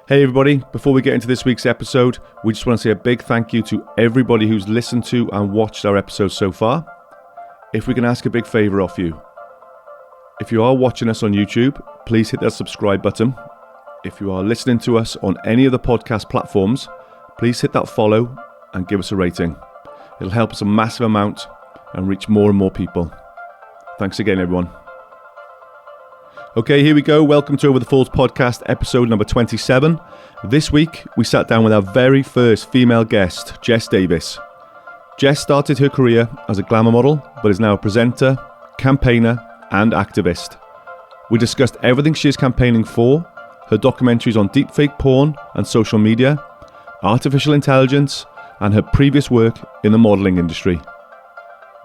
Hey everybody, before we get into this week's episode, we just want to say a big thank you to everybody who's listened to and watched our episodes so far. If we can ask a big favour of you, if you are watching us on YouTube, please hit that subscribe button. If you are listening to us on any of the podcast platforms, please hit that follow and give us a rating. It'll help us a massive amount and reach more and more people. Thanks again, everyone. Okay, here we go. Welcome to Over the Falls podcast, episode number 27. This week, we sat down with our very first female guest, Jess Davies. Jess started her career as a glamour model, but is now a presenter, campaigner, and activist. We discussed everything she is campaigning for, her documentaries on deepfake porn and social media, artificial intelligence, and her previous work in the modelling industry.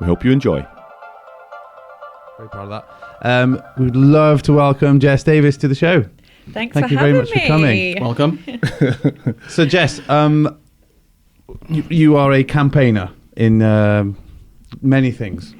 We hope you enjoy. Very proud of that. We'd love to welcome Jess Davies to the show. Thank you very much for coming. Welcome. So Jess, you are a campaigner in many things.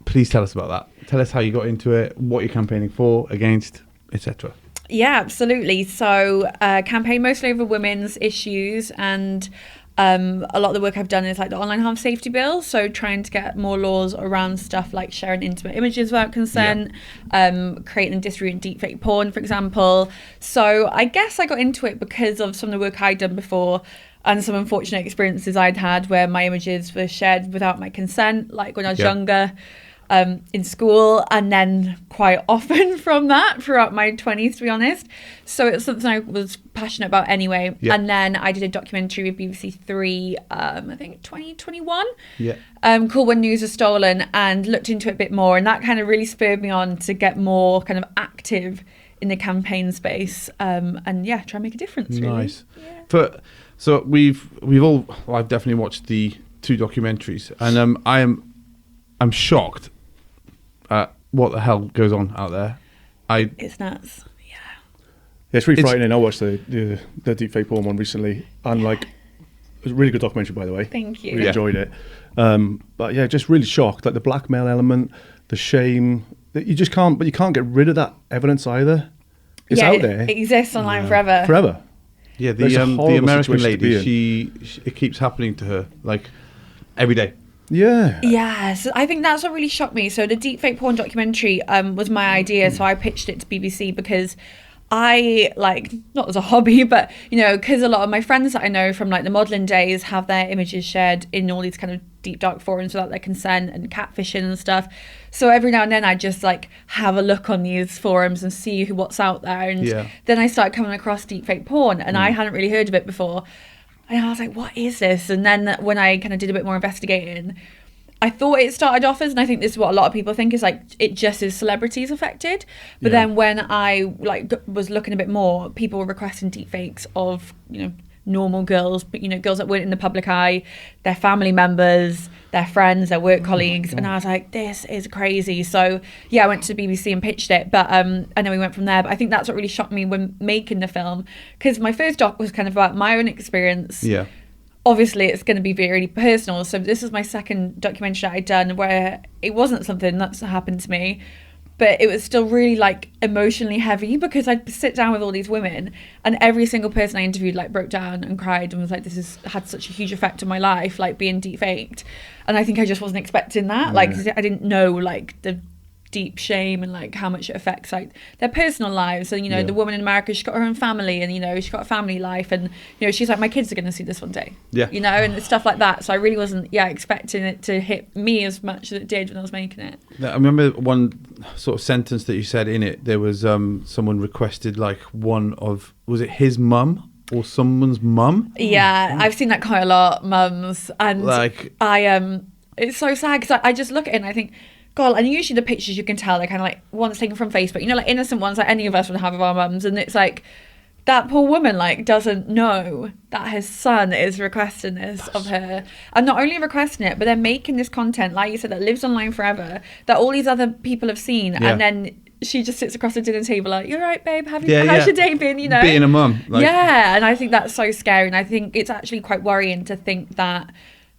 Please tell us about that. Tell us how you got into it, what you're campaigning for, against, etc. Yeah, absolutely. So campaign mostly over women's issues, and a lot of the work I've done is like the online harm safety bill, so trying to get more laws around stuff like sharing intimate images without consent, creating and distributing deepfake porn, for example. So I guess I got into it because of some of the work I'd done before and some unfortunate experiences I'd had where my images were shared without my consent, like when I was younger, in school, and then quite often from that throughout my 20s, to be honest. So it was something I was passionate about anyway. And then I did a documentary with BBC Three, I think 2021, called When News Was Stolen, and looked into it a bit more, and that kind of really spurred me on to get more kind of active in the campaign space, and try and make a difference, really. Nice. So we've all, well, I've definitely watched the two documentaries, and I'm shocked at what the hell goes on out there. It's nuts. Yeah, it's really frightening. I watched the deepfake porn one recently, and it was a really good documentary, by the way. Thank you. Really enjoyed it. But yeah, just really shocked. Like the blackmail element, the shame that you just can't. But you can't get rid of that evidence either. It's out there. It exists online forever. Forever. Yeah, the American lady. It keeps happening to her like every day. Yeah, so I think that's what really shocked me. So the deepfake porn documentary was my idea, so I pitched it to BBC because I, not as a hobby, but, because a lot of my friends that I know from, the modelling days have their images shared in all these kind of deep, dark forums without their consent and catfishing and stuff. So every now and then I just, have a look on these forums and see what's out there. And then I started coming across deepfake porn, and I hadn't really heard of it before. And I was like, what is this? And then when I kind of did a bit more investigating, I thought it started off as, and I think this is what a lot of people think, is it just is celebrities affected. But then when I was looking a bit more, people were requesting deepfakes of, normal girls, but girls that weren't in the public eye, their family members, their friends, their work colleagues, and I was like, this is crazy. So I went to the BBC and pitched it, but and then we went from there. But I think that's what really shocked me when making the film, because my first doc was kind of about my own experience. Obviously it's going to be very personal, so this is my second documentary that I'd done where it wasn't something that's happened to me, but it was still really emotionally heavy, because I'd sit down with all these women and every single person I interviewed broke down and cried and was like, this has had such a huge effect on my life, being defaked. And I think I just wasn't expecting that. I didn't know the deep shame and how much it affects their personal lives. And the woman in America, she's got her own family, and she's got a family life, and she's like, my kids are going to see this one day. And stuff like that. So I really wasn't expecting it to hit me as much as it did when I was making it. I remember one sort of sentence that you said in it. There was someone requested one of, was it his mum or someone's mum? Yeah, I've seen that quite a lot, mums. And I it's so sad, because I just look at it and I think, God, and usually the pictures you can tell they're kind of ones taken from Facebook, innocent ones any of us would have of our mums, and it's that poor woman doesn't know that her son is requesting this of her, and not only requesting it, but they're making this content, like you said, that lives online forever, that all these other people have seen, and then she just sits across the dinner table you're right, babe, how's your day been, being a mum, and I think that's so scary, and I think it's actually quite worrying to think that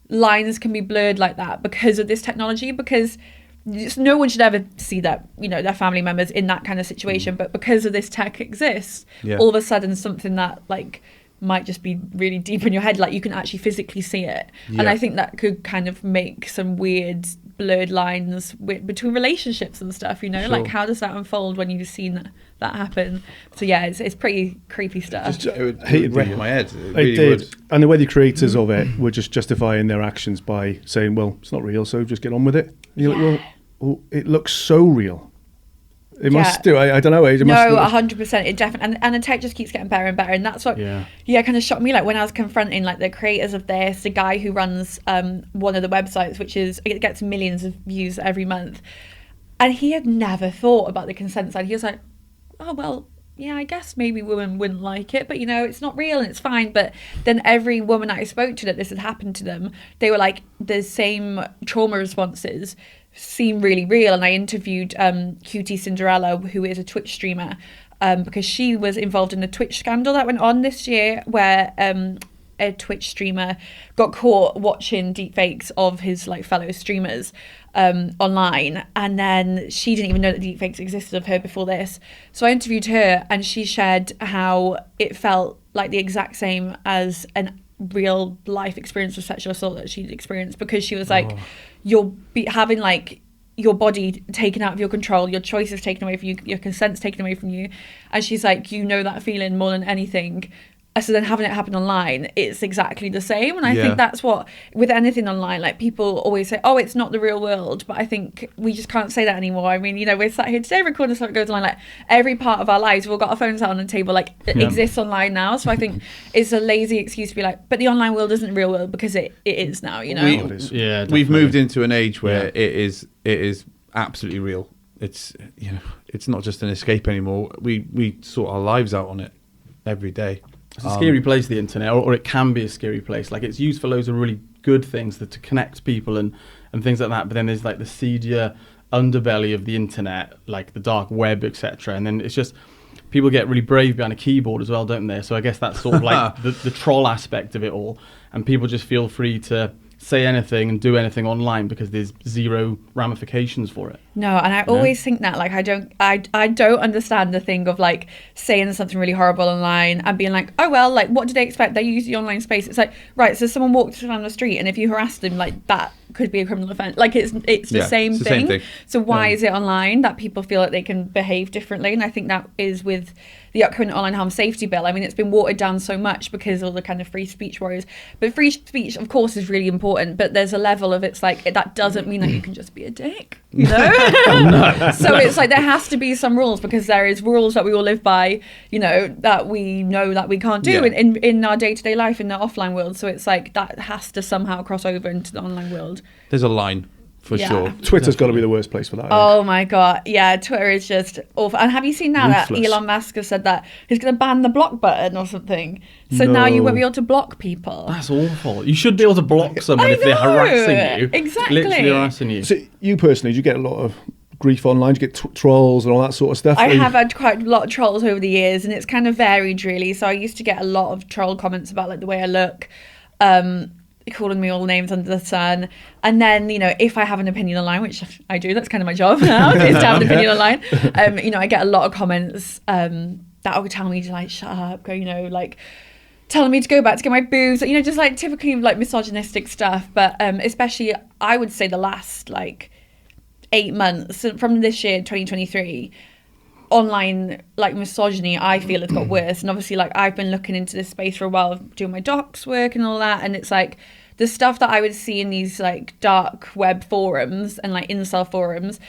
lines can be blurred like that because of this technology, because no one should ever see that, their family members in that kind of situation. But because of this tech exists, all of a sudden something that like might just be really deep in your head, like you can actually physically see it. And I think that could kind of make some weird blurred lines between relationships and stuff, like how does that unfold when you've seen that happen? So yeah, it's pretty creepy stuff. It would wreck my head. It really did. would. And the way the creators of it were just justifying their actions by saying, well, it's not real, so just get on with it. And you're like, well, it looks so real. It must do. I don't know. It no, 100%. It definitely, and the tech just keeps getting better and better, and that's what, kind of shocked me. Like when I was confronting like the creators of this, the guy who runs one of the websites, it gets millions of views every month, and he had never thought about the consent side. He was like, oh well, yeah, I guess maybe women wouldn't like it, but it's not real and it's fine. But then every woman that I spoke to that this had happened to them, they were like, the same trauma responses seem really real. And I interviewed QT Cinderella, who is a Twitch streamer, because she was involved in a Twitch scandal that went on this year where a Twitch streamer got caught watching deepfakes of his like fellow streamers online, and then she didn't even know that deepfakes existed of her before this. So I interviewed her, and she shared how it felt like the exact same as an real life experience of sexual assault that she'd experienced, because she was like, you'll be having like your body taken out of your control, your choices taken away from you, your consent's taken away from you. And she's like, that feeling more than anything. So then having it happen online, it's exactly the same. And I think that's what, with anything online, like people always say, oh, it's not the real world. But I think we just can't say that anymore. I mean, we're sat here today recording stuff that goes online. Like every part of our lives, we've all got our phones out on the table, like it exists online now. So I think it's a lazy excuse to be like, but the online world isn't the real world, because it is now, We've moved into an age where it is absolutely real. It's it's not just an escape anymore. We sort our lives out on it every day. It's a scary place, the internet, or it can be a scary place. Like it's used for loads of really good things to connect people and things like that. But then there's like the seedier underbelly of the internet, like the dark web, etc. And then it's just people get really brave behind a keyboard as well, don't they? So I guess that's sort of like the troll aspect of it all. And people just feel free to say anything and do anything online because there's zero ramifications for it. No, and I always think that, like, I don't understand the thing of like saying something really horrible online and being like, oh well, like what do they expect? They use the online space. It's like, right, so someone walks down the street and if you harass them, like that could be a criminal offence. Like it's the same thing. So why is it online that people feel like they can behave differently? And I think that is with the upcoming online harm safety bill. I mean, it's been watered down so much because of all the kind of free speech warriors. But free speech, of course, is really important. But there's a level of it's like that doesn't mean that you can just be a dick, So it's like there has to be some rules, because there is rules that we all live by, that we know that we can't do in our day-to-day life in the offline world. So it's like that has to somehow cross over into the online world. There's a line. For sure. Twitter's got to be the worst place for that. Oh my God. Yeah, Twitter is just awful. And have you seen now that Elon Musk has said that he's going to ban the block button or something? So now you won't be able to block people. That's awful. You should be able to block someone if they're harassing you. Exactly. Literally harassing you. So you personally, do you get a lot of grief online? Do you get trolls and all that sort of stuff? I have had quite a lot of trolls over the years, and it's kind of varied really. So I used to get a lot of troll comments about like the way I look, calling me all names under the sun. And then, if I have an opinion online, which I do, that's kind of my job now, is to have an opinion online. I get a lot of comments that will tell me to like, shut up, go, like telling me to go back to get my boobs, just like typically like misogynistic stuff. But especially, I would say the last like 8 months from this year, 2023, online like misogyny I feel has got worse. And obviously like I've been looking into this space for a while, doing my docs work and all that, and it's like the stuff that I would see in these like dark web forums and like incel forums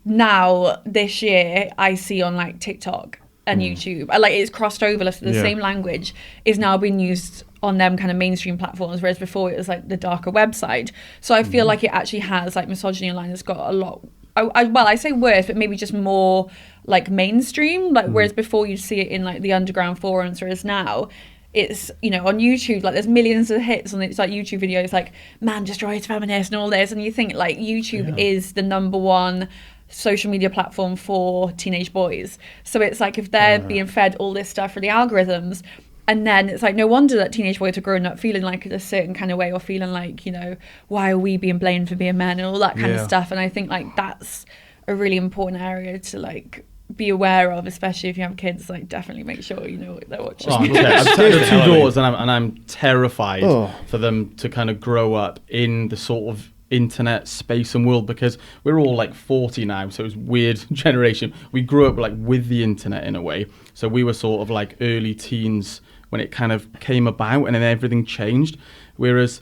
now this year I see on like TikTok and YouTube. Like it's crossed over, like the same language is now being used on them kind of mainstream platforms, whereas before it was like the darker website. So I feel like it actually has like misogyny online has got a lot, I say worse, but maybe just more like mainstream, like whereas before you'd see it in like the underground forums, whereas now it's on YouTube, like there's millions of hits on it's like YouTube videos like man destroys feminist and all this, and you think like YouTube is the number one social media platform for teenage boys. So it's like if they're being fed all this stuff for the algorithms, And then it's like, no wonder that teenage boys are growing up feeling like a certain kind of way, or feeling like, you know, why are we being blamed for being men and all that kind of stuff. And I think like that's a really important area to like be aware of, especially if you have kids. Like definitely make sure you know what they're watching. I've got 2 daughters, and I'm terrified for them to kind of grow up in the sort of internet space and world, because we're all like 40 now, so it's weird generation. We grew up like with the internet in a way, so we were sort of like early teens when it kind of came about, and then everything changed, whereas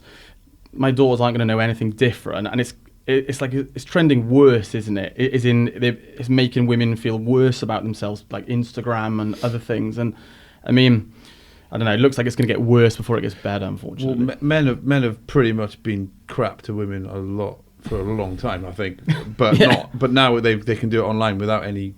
my daughters aren't going to know anything different, and it's like it's trending worse, isn't it? It's making women feel worse about themselves, like Instagram and other things. And I mean, I don't know. It looks like it's going to get worse before it gets better, unfortunately. Well, men have pretty much been crap to women a lot for a long time, I think. But But now they can do it online without any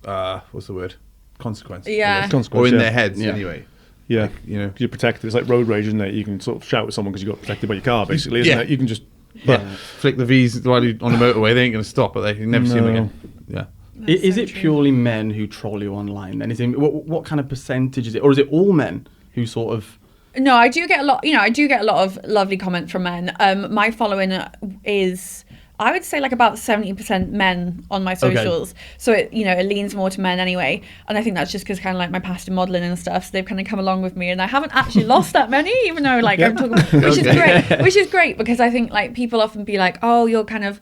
what's the word? Consequence. Yeah. Or in their heads anyway. Yeah, like, you know, you're protected. It's like road rage, isn't it? You can sort of shout at someone because you got protected by your car, basically, isn't it? You can just flick the V's while you're on the motorway. They ain't going to stop, but you never see them again. Yeah. Is it purely men who troll you online then? Is it what kind of percentage is it, or is it all men who sort of? No, I do get a lot. You know, I do get a lot of lovely comments from men. My following is, I would say, like about 70% men on my socials. Okay. So it leans more to men anyway. And I think that's just because kind of like my past in modelling and stuff. So they've kind of come along with me, and I haven't actually lost that many, even though like I'm talking, which is great because I think like people often be like, oh, you're kind of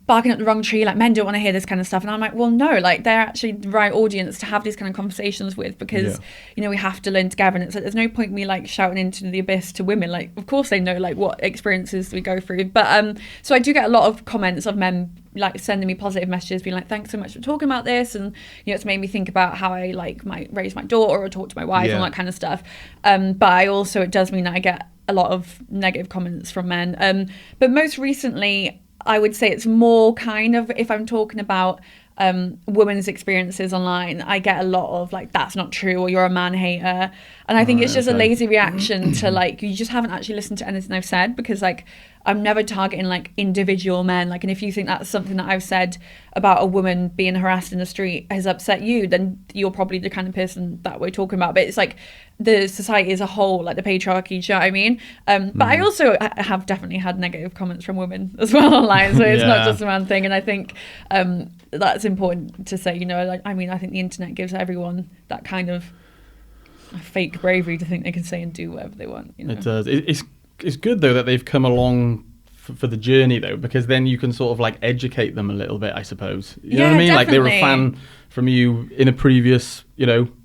barking up the wrong tree, like men don't want to hear this kind of stuff. And I'm like, well, no, like they're actually the right audience to have these kind of conversations with, because we have to learn together. And it's like, there's no point me like shouting into the abyss to women. Like, of course they know like what experiences we go through. But so I do get a lot of comments of men like sending me positive messages, being like, thanks so much for talking about this, and it's made me think about how I like might raise my daughter or talk to my wife and all that kind of stuff. But I also, it does mean that I get a lot of negative comments from men. But most recently, I would say it's more kind of, if I'm talking about women's experiences online, I get a lot of like, that's not true, or you're a man hater. And I think it's just a lazy reaction to like, you just haven't actually listened to anything I've said, because like I'm never targeting like individual men. Like, and if you think that's something that I've said about a woman being harassed in the street has upset you, then you're probably the kind of person that we're talking about. But it's like the society as a whole, like the patriarchy, do you know what I mean? But I also have definitely had negative comments from women as well online, so it's not just a man thing. And I think that's important to say, like, I mean, I think the internet gives everyone that kind of fake bravery to think they can say and do whatever they want. It does. It's good though that they've come along for the journey though, because then you can sort of like educate them a little bit, I suppose. You know what I mean? Definitely. Like they were a fan from you in a previous,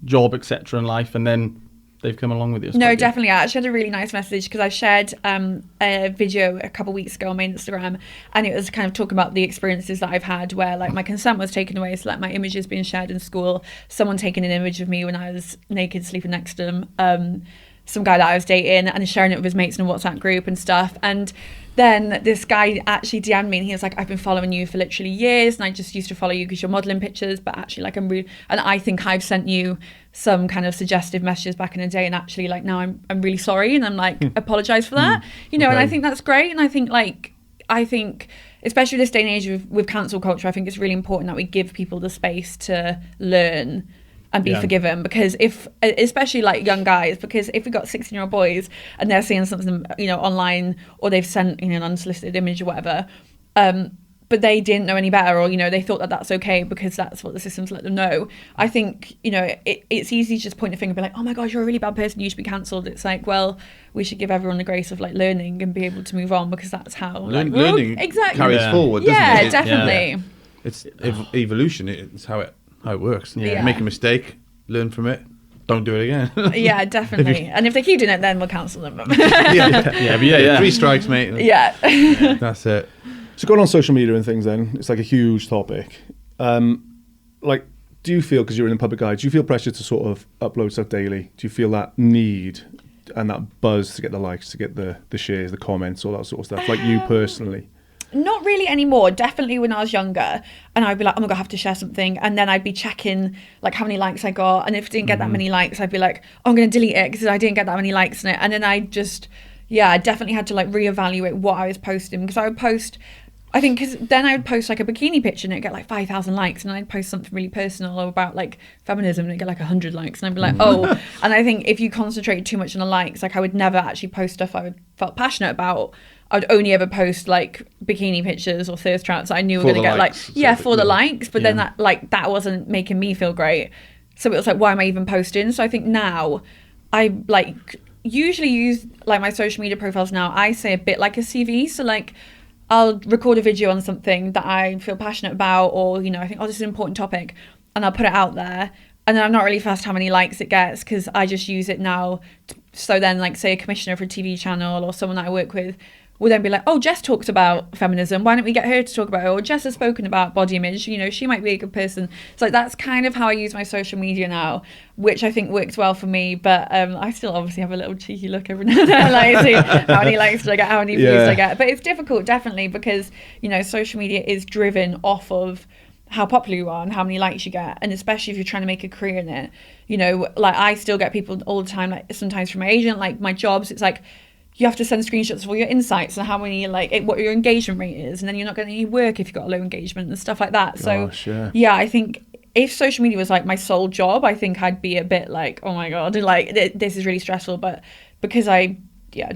job, etc. in life, and then they've come along with you. No, definitely. I actually had a really nice message because I shared a video a couple of weeks ago on my Instagram, and it was kind of talking about the experiences that I've had where like my consent was taken away, so like my images being shared in school, someone taking an image of me when I was naked sleeping next to them, some guy that I was dating and sharing it with his mates in a WhatsApp group and stuff. And then this guy actually DM'd me and he was like, I've been following you for literally years, and I just used to follow you because you're modelling pictures, but actually like and I think I've sent you some kind of suggestive messages back in the day, and actually like now I'm really sorry, and I'm like apologise for that, and I think that's great. And I think especially this day and age with cancel culture, I think it's really important that we give people the space to learn and be forgiven, because especially like young guys, because if we got 16-year-old boys and they're seeing something online, or they've sent an unsolicited image or whatever, but they didn't know any better, or they thought that that's okay because that's what the systems let them know. I think it's easy to just point a finger and be like, oh my gosh, you're a really bad person, you should be cancelled. It's like, well, we should give everyone the grace of like learning and be able to move on, because that's how learning exactly carries forward, doesn't it? Definitely. It's evolution. It's how it works. Yeah. Make a mistake, learn from it, don't do it again. Yeah, definitely. And if they keep doing it, then we'll cancel them. 3 strikes, mate. Yeah. That's it. So going on social media and things, then it's like a huge topic. Like, do you feel, because you're in the public eye, do you feel pressure to sort of upload stuff daily? Do you feel that need and that buzz to get the likes, to get the shares, the comments, all that sort of stuff? Like you personally? Not really anymore. Definitely when I was younger, and I'd be like, oh my God, I have to share something. And then I'd be checking like how many likes I got. And if I didn't get that many likes, I'd be like, oh, I'm going to delete it because I didn't get that many likes in it. And then I definitely had to like reevaluate what I was posting, because I I think because then I'd post like a bikini picture and it'd get like 5,000 likes, and I'd post something really personal about like feminism and it'd get like 100 likes, and I'd be like, oh. And I think if you concentrated too much on the likes, like I would never actually post stuff I felt passionate about. I would only ever post like bikini pictures or thirst traps that I knew were going to get likes, for the likes, but then that wasn't making me feel great. So it was like, why am I even posting? So I think now I like usually use like my social media profiles now, I say a bit like a CV. So like I'll record a video on something that I feel passionate about, or, you know, I think, oh, this is an important topic, and I'll put it out there. And then I'm not really fussed how many likes it gets, because I just use it now. So then, like, say a commissioner for a TV channel or someone that I work with will then be like, oh, Jess talks about feminism, why don't we get her to talk about it? Or Jess has spoken about body image, you know, she might be a good person. So like, that's kind of how I use my social media now, which I think works well for me. But I still obviously have a little cheeky look every now and then, like, see how many likes did I get, how many views did I get. But it's difficult, definitely, because, you know, social media is driven off of how popular you are and how many likes you get, and especially if you're trying to make a career in it. You know, like I still get people all the time, like sometimes from my agent, like my jobs, it's like you have to send screenshots of all your insights and how many, like, what your engagement rate is, and then you're not getting any work if you've got a low engagement and stuff like that. So yeah, I think if social media was like my sole job, I think I'd be a bit like, oh my god, like this is really stressful. But because I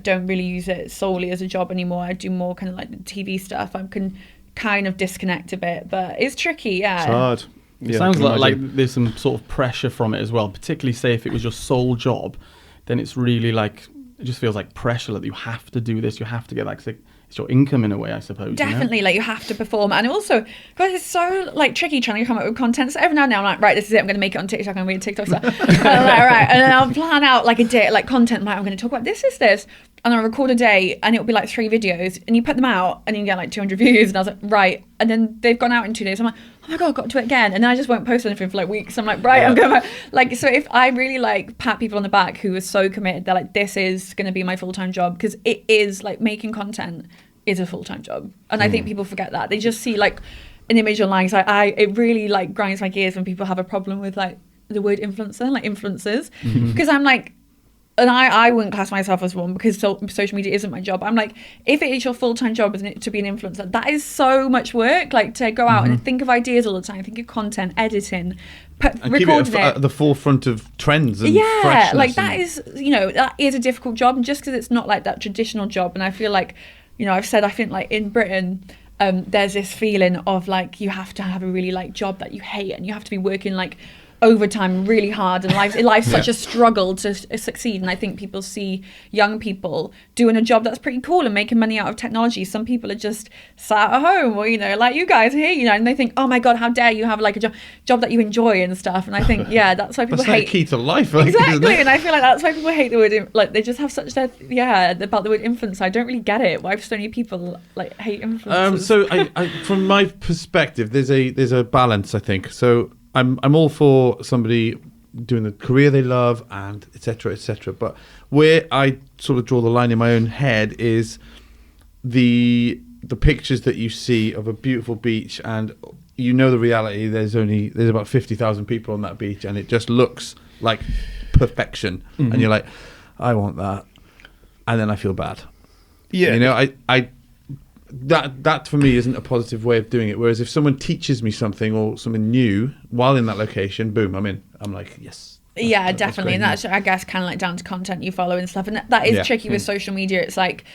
don't really use it solely as a job anymore, I do more kind of like the TV stuff, I can kind of disconnect a bit. But it's tricky. It's hard. It sounds like there's some sort of pressure from it as well, particularly say if it was your sole job, then it's really like, it just feels like pressure that you have to do this, you have to get like, it's your income in a way, I suppose. Definitely, you know? like you have to perform. And also, guys, it's so like tricky trying to come up with content. So every now and then I'm like, right, this is it, I'm going to make it on TikTok, I'm going to be a TikTok star. And I'm like, right, and then I'll plan out like a day, like content, like I'm going to talk about this, and I'll record a day, and it'll be like 3 videos, and you put them out and you get like 200 views, and I was like, right, and then they've gone out in 2 days. I'm like, oh my god, I've got to do it again, and then I just won't post anything for like weeks. I'm like, right, I'm going back. Like, so if I really like pat people on the back who are so committed, they're like, this is going to be my full-time job, because it is like making content is a full-time job. And I think people forget that. They just see like an image online. So it really like grinds my gears when people have a problem with like the word influencer, like influencers, because I'm like, and I wouldn't class myself as one, because social media isn't my job. I'm like, if it is your full-time job to be an influencer, that is so much work, like to go out and think of ideas all the time, think of content, editing, recording it at the forefront of trends and freshness. Like that is, you know, that is a difficult job, and just because it's not like that traditional job. And I feel like, you know, I've said, I think like in Britain, there's this feeling of like you have to have a really like job that you hate, and you have to be working like overtime really hard, and life's such a struggle to succeed. And I think people see young people doing a job that's pretty cool and making money out of technology. Some people are just sat at home, or, you know, like you guys here, you know, and they think, oh my god, how dare you have like a job that you enjoy and stuff. And I think that's why people that's hate like key to life, like, exactly. And I feel like that's why people hate the word, like they just have such about the word influencer. I don't really get it, why so many people like hate influencers. So I from my perspective, there's a balance, I think. So I'm all for somebody doing the career they love and etc. But where I sort of draw the line in my own head is the pictures that you see of a beautiful beach, and you know the reality. There's about 50,000 people on that beach, and it just looks like perfection. And you're like, I want that, and then I feel bad. Yeah, you know, I that for me isn't a positive way of doing it. Whereas if someone teaches me something or something new while in that location, boom, I'm in. I'm like, yes. Yeah, definitely. And that's, I guess, kind of like down to content you follow and stuff. And that is tricky with social media. It's like,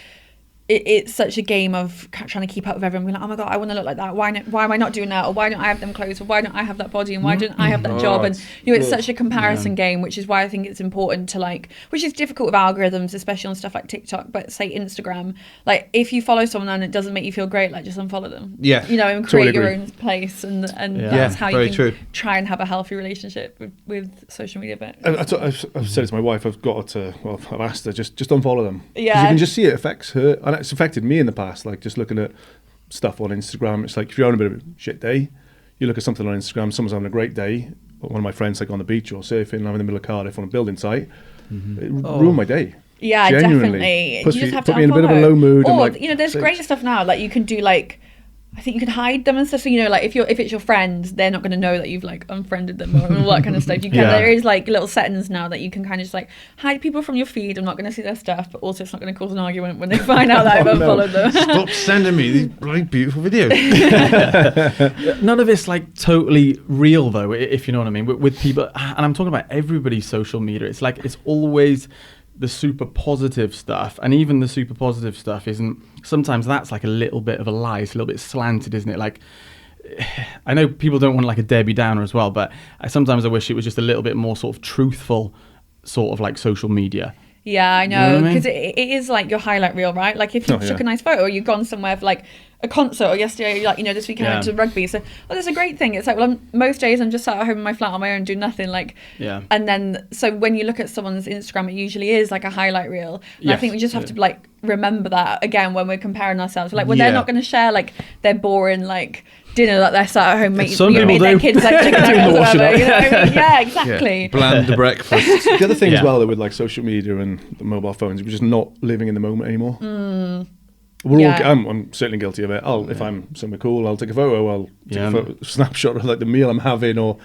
it's such a game of trying to keep up with everyone. Being like, oh my god, I want to look like that. Why am I not doing that? Or why don't I have them clothes? Or why don't I have that body? And why don't I have that job? And you know, it's such a comparison game, which is why I think it's important to like, which is difficult with algorithms, especially on stuff like TikTok. But say Instagram, like if you follow someone and it doesn't make you feel great, like just unfollow them. Yeah, you know, and create your own place, and that's how you can try and have a healthy relationship with social media. But I've said it to my wife. I've asked her just unfollow them. Yeah, you can just see it affects her. And it's affected me in the past, like just looking at stuff on Instagram. It's like if you're having a bit of a shit day, you look at something on Instagram, someone's having a great day, one of my friends like on the beach or surfing, I'm in the middle of Cardiff on a building site, it ruined my day. Yeah, genuinely. definitely. You just have to put me in a bit of a low mood. Or, and like, you know, there's great stuff now, like you can do like I think you can hide them and stuff. So, you know, like if it's your friends, they're not going to know that you've like unfriended them or all that kind of stuff. You can, there is like little settings now that you can kind of just like hide people from your feed. I'm not going to see their stuff, but also it's not going to cause an argument when they find out that I've unfollowed them. Stop sending me these bloody beautiful videos. None of it's like totally real though, if you know what I mean. With people, and I'm talking about everybody's social media. It's like it's always the super positive stuff, and even the super positive stuff isn't. Sometimes that's like a little bit of a lie. It's a little bit slanted, isn't it? Like, I know people don't want like a Debbie Downer as well, but sometimes I wish it was just a little bit more sort of truthful, sort of like social media. Yeah, I know, because it is like your highlight reel, right? Like if you took a nice photo, or you've gone somewhere for like a concert, or yesterday, like, you know, this weekend I went to rugby. So, that's a great thing. It's like, well, most days I'm just sat at home in my flat on my own, doing nothing. Like, and then so when you look at someone's Instagram, it usually is like a highlight reel. And I think we just have to like remember that again when we're comparing ourselves. Like, well, they're not going to share like their boring like dinner that they're sat at home making their kids like chicken nuggets or whatever. You know what I mean? Yeah, exactly. Yeah. Bland breakfast. The other thing as well that with like social media and the mobile phones, we're just not living in the moment anymore. We're all. I'm certainly guilty of it. If I'm somewhere cool, I'll take a photo. I'll take a photo, snapshot of like the meal I'm having, or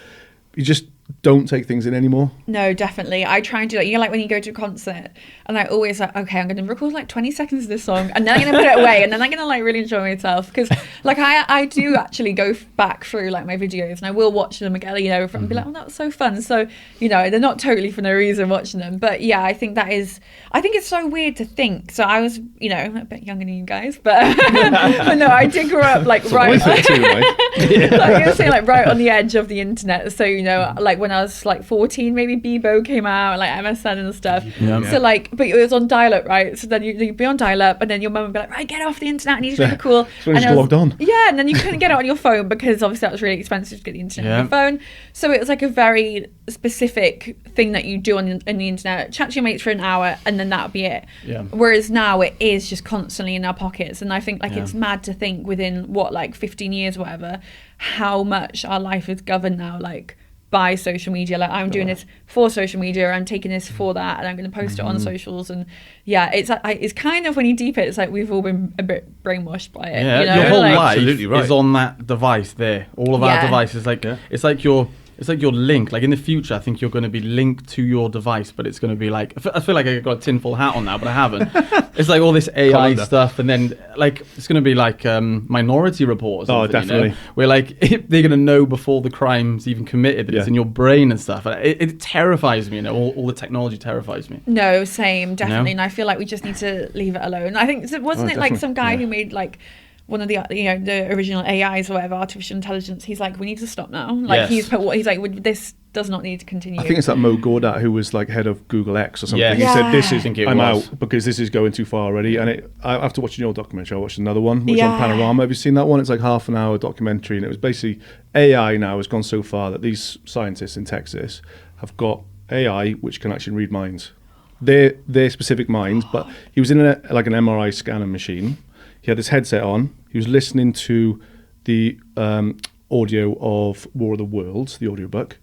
you just don't take things in anymore. No, definitely. I try and do that. You know, like when you go to a concert, and I always like, okay, I'm going to record like 20 seconds of this song, and then I'm going to put it away, and then I'm going to like really enjoy myself. Because like I do actually go back through like my videos, and I will watch them again, you know, and be like, oh, that was so fun. So, you know, they're not totally for no reason watching them. But yeah, I think it's so weird to think. So I was, you know, a bit younger than you guys, but, but no, I did grow up like right. Like I was saying, like right on the edge of the internet. So, you know, like when I was like 14, maybe Bebo came out, like MSN and stuff. So like, but it was on dial-up, right? So then you'd be on dial-up, and then your mum would be like, right, get off the internet, I need to make it cool. So and logged on. Yeah, and then you couldn't get it on your phone because obviously that was really expensive to get the internet on your phone. So it was like a very specific thing that you do on the internet. Chat to your mates for an hour, and then that would be it. Whereas now it is just constantly in our pockets, and I think like it's mad to think within what, like 15 years or whatever, how much our life is governed now, like by social media. Like I'm doing this for social media, I'm taking this for that, and I'm going to post it on socials. And it's kind of, when you deep it, it's like we've all been a bit brainwashed by it. You know? Your whole like, life is on that device there. All of our devices, like it's like your link. Like in the future, I think you're going to be linked to your device, but it's going to be like, I feel like I got a tinfoil hat on now, but I haven't. It's like all this AI stuff, and then like it's going to be like Minority Report or something. Oh, definitely. You know? Where like they're going to know before the crime's even committed that it's in your brain and stuff. And it terrifies me. You know, all the technology terrifies me. No, same, definitely. And I feel like we just need to leave it alone. I think wasn't it like some guy who made like one of the, you know, the original AIs or whatever, artificial intelligence, he's like, we need to stop now. Like he's like, this does not need to continue. I think it's that Mo Gawdat who was like head of Google X or something. He said, I'm out because this is going too far already. And after watching your documentary, I watched another one, which on Panorama. Have you seen that one? It's like half an hour documentary, and it was basically AI now has gone so far that these scientists in Texas have got AI which can actually read minds. Their specific minds, but he was in like an MRI scanner machine. He had this headset on. He was listening to the audio of War of the Worlds, the audiobook,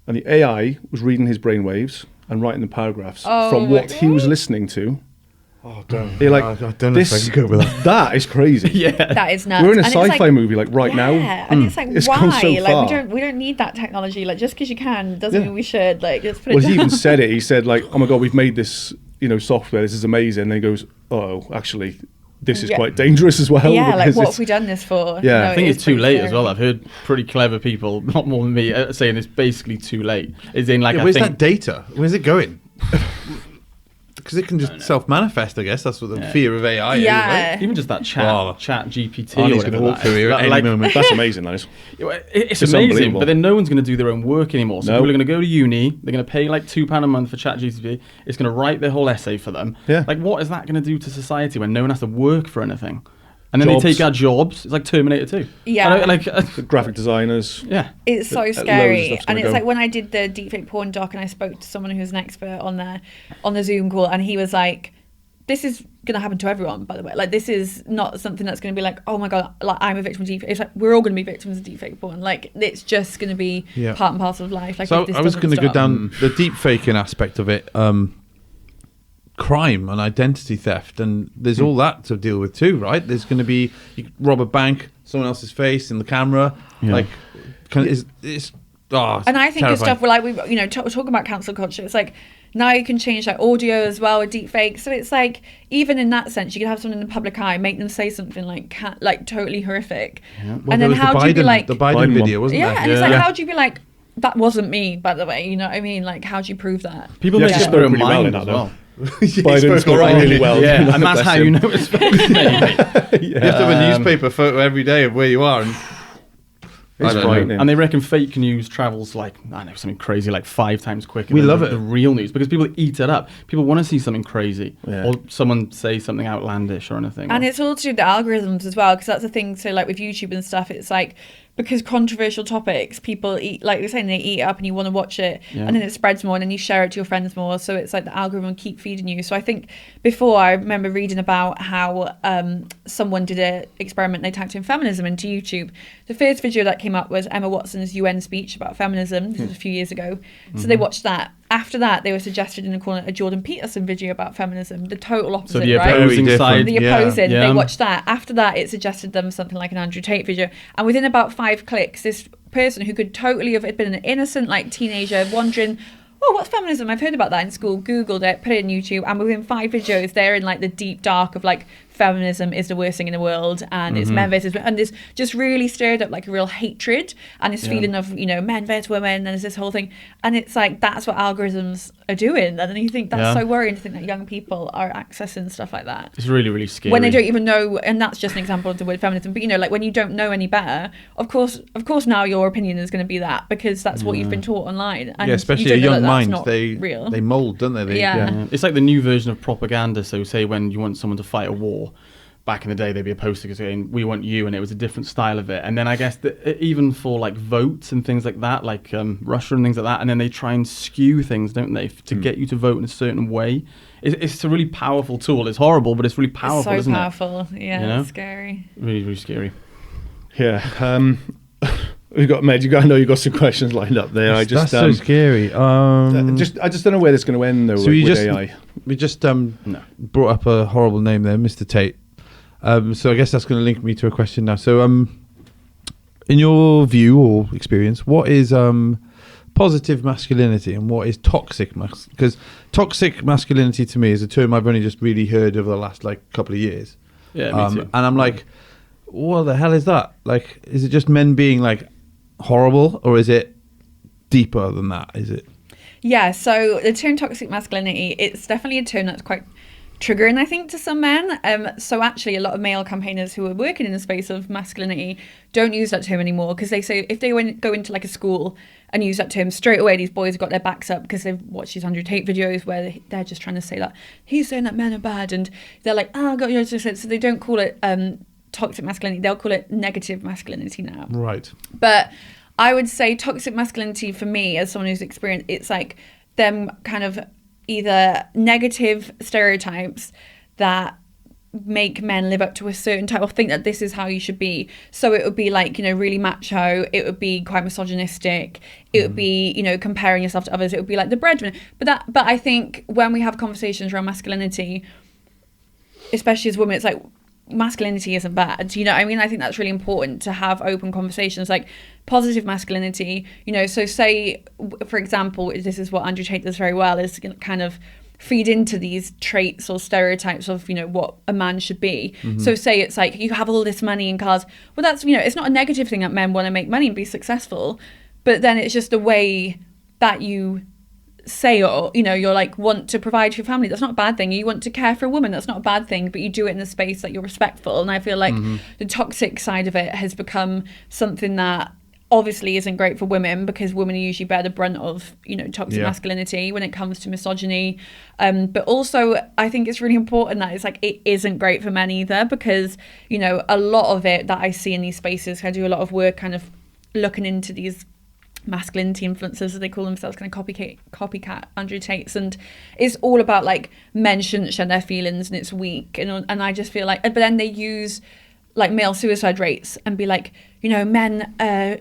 and the AI was reading his brainwaves and writing the paragraphs from what he was listening to. Oh, don't. You're like, I don't know if I can go with that. That is crazy. That is nuts. We're in a sci-fi movie like right now. And it's like, it's why? gone so far. Like we don't need that technology. Like just because you can doesn't mean we should. Like just put it down. He even said it. He said like, oh my God, we've made this, you know, software. This is amazing. And then he goes, actually, this is quite dangerous as well. Yeah, like what have we done this for? Yeah, no, I think it's too late as well. I've heard pretty clever people, not more than me, saying it's basically too late. It's in like, where's that data? Where's it going? Because it can just self-manifest, I guess. That's what the fear of AI is, right? Even just that chat GPT. He's going to walk through here at any moment. That's amazing, that is. It's amazing, but then no one's going to do their own work anymore. So people are going to go to uni, they're going to pay like £2 a month for chat GPT. It's going to write their whole essay for them. Yeah. Like, what is that going to do to society when no one has to work for anything? And then they take our jobs. It's like Terminator 2. Yeah. Graphic designers. Yeah. It's so scary. And it's like when I did the deepfake porn doc and I spoke to someone who's an expert on the Zoom call, and he was like, this is going to happen to everyone, by the way. Like, this is not something that's going to be like, oh my God, like I'm a victim of deepfake. It's like, we're all going to be victims of deepfake porn. Like, it's just going to be part and parcel of life. Like, so I was going to go down the deepfaking aspect of it. Crime and identity theft, and there's all that to deal with too, right? There's going to be, you rob a bank, someone else's face in the camera. Yeah. Like, it's and I think it's terrifying. stuff where like we talking about cancel culture. It's like now you can change like audio as well with deep fake. So it's like even in that sense, you can have someone in the public eye, make them say something like totally horrific, Well, and there then was how do you be like the Biden video, wasn't yeah, there? and it's like how do you be like that wasn't me, by the way, you know what I mean? Like how do you prove that? People Yeah, make she up their spoke own really well mind in as that, well. Biden spoke really well. Yeah, and that's Bless how him. you know it's fake. You have to have a newspaper photo every day of where you are. And It's I don't know. frightening. And they reckon fake news travels like, I don't know, something crazy, like 5 times quicker We than love the, it. the real news, because people eat it up. People want to see something crazy Yeah. or someone say something outlandish or anything. And or- it's all to do with the algorithms as well, because that's the thing. So like with YouTube and stuff, it's like because controversial topics, people eat, like you're saying, they eat it up and you want to watch it, Yeah. and then it spreads more, and then you share it to your friends more. So it's like the algorithm keep feeding you. So I think before I remember reading about how someone did an experiment. They typed in feminism into YouTube. The first video that came up was Emma Watson's UN speech about feminism. This was a few years ago. So they watched that. After that, they were suggested in the corner a Jordan Peterson video about feminism. The total opposite, so the right? opposing Very side. The Yeah. opposing, Yeah. they watched that. After that, it suggested them something like an Andrew Tate video. And within about 5 clicks, this person who could totally have been an innocent like teenager wondering, oh, what's feminism? I've heard about that in school. Googled it, put it in YouTube, and within 5 videos, they're in like the deep dark of like feminism is the worst thing in the world, and it's men versus, and this just really stirred up like a real hatred and this feeling of, you know, men versus women, and there's this whole thing, and it's like that's what algorithms are doing, and then you think that's Yeah. so worrying to think that young people are accessing stuff like that It's really, really scary. when they don't even know. And that's just an example of the word feminism, but you know, like when you don't know any better, of course now your opinion is going to be that, because that's what you've been taught online, and yeah, especially you a don't know young that that's mind. not They real. they mold, don't they? Yeah. Yeah. It's like the new version of propaganda. So say when you want someone to fight a war, back in the day there'd be a poster saying we want you, and it was a different style of it. And then I guess even for like votes and things like that, like Russia and things like that, and then they try and skew things, don't they, to get you to vote in a certain way. It's a really powerful tool. It's horrible, but it's really powerful, it's so isn't powerful. Yeah, You know? it's scary. it? Really, really scary. Yeah. We've got Med. I know you've got some questions lined up there. I just That's so scary. I just don't know where this is going to end though. So with you just AI. we just No. brought up a horrible name there, Mr. Tate. So I guess that's going to link me to a question now. So in your view or experience, what is positive masculinity and what is toxic masculinity? Because toxic masculinity to me is a term I've only just really heard over the last like couple of years. Yeah, me too. And I'm like, what the hell is that? Like, is it just men being like horrible, or is it deeper than that? Is it? Yeah, so the term toxic masculinity, it's definitely a term that's quite triggering, I think, to some men. So actually a lot of male campaigners who are working in the space of masculinity don't use that term anymore, because they say if they go into like a school and use that term straight away, these boys have got their backs up because they've watched these Andrew Tate videos where they're just trying to say that he's saying that men are bad, and they're like, oh god, you're just, so they don't call it toxic masculinity, they'll call it negative masculinity now. Right. But I would say toxic masculinity for me, as someone who's experienced, it's like them kind of either negative stereotypes that make men live up to a certain type, or think that this is how you should be. So it would be like, you know, really macho, it would be quite misogynistic, it would be, you know, comparing yourself to others, it would be like the breadwinner. But I think when we have conversations around masculinity, especially as women, it's like masculinity isn't bad, you know what I mean? I think that's really important to have open conversations, like positive masculinity, you know. So say, for example, this is what Andrew Tate does very well, is kind of feed into these traits or stereotypes of, you know, what a man should be. So say it's like, you have all this money and cars, well, that's, you know, it's not a negative thing that men want to make money and be successful, but then it's just the way that you say, or, you know, you're like, want to provide for your family, that's not a bad thing. You want to care for a woman, that's not a bad thing, but you do it in a space that you're respectful. And I feel like the toxic side of it has become something that obviously isn't great for women, because women usually bear the brunt of, you know, toxic masculinity when it comes to misogyny. But also I think it's really important that it's like, it isn't great for men either, because, you know, a lot of it that I see in these spaces, I do a lot of work kind of looking into these masculinity influencers, as they call themselves, kind of copycat Andrew Tates, and it's all about like men shouldn't share their feelings and it's weak, and I just feel like, but then they use like male suicide rates and be like, you know, men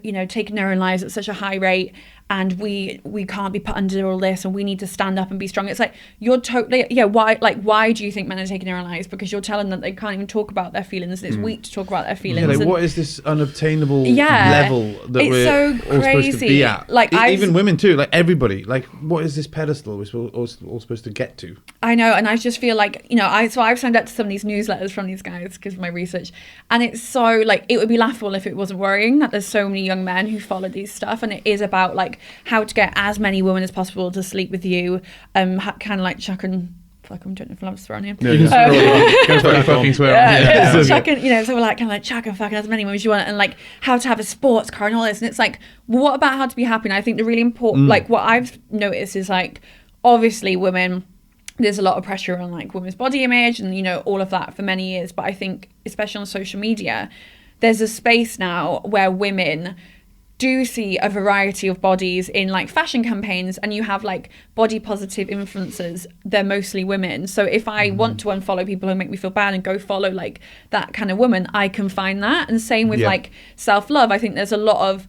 you know, taking their own lives at such a high rate, and we can't be put under all this, and we need to stand up and be strong. It's like, you're totally, why do you think men are taking their own lives? Because you're telling them they can't even talk about their feelings, and it's weak to talk about their feelings. What is this unobtainable level that it's we're so all supposed to be at? Like, even women too, like everybody. Like, what is this pedestal we're all supposed to get to? I know, and I just feel like, I've signed up to some of these newsletters from these guys because of my research, and it's so, like, it would be laughable if it wasn't worrying that there's so many young men who follow these stuff, and it is about, like, how to get as many women as possible to sleep with you, kind of like chuck and fuck, I don't know if I'm swearing here. Fucking swear. So we're like, kind of like chuck and fuck as many women as you want, and like how to have a sports car and all this, and it's like, what about how to be happy? And I think the really important, like, what I've noticed is, like, obviously women, there's a lot of pressure on, like, women's body image and, all of that for many years, but I think especially on social media, there's a space now where women do see a variety of bodies in, like, fashion campaigns, and you have, like, body positive influencers. They're mostly women. So if I want to unfollow people who make me feel bad and go follow, like, that kind of woman, I can find that. And same with like self-love. I think there's a lot of,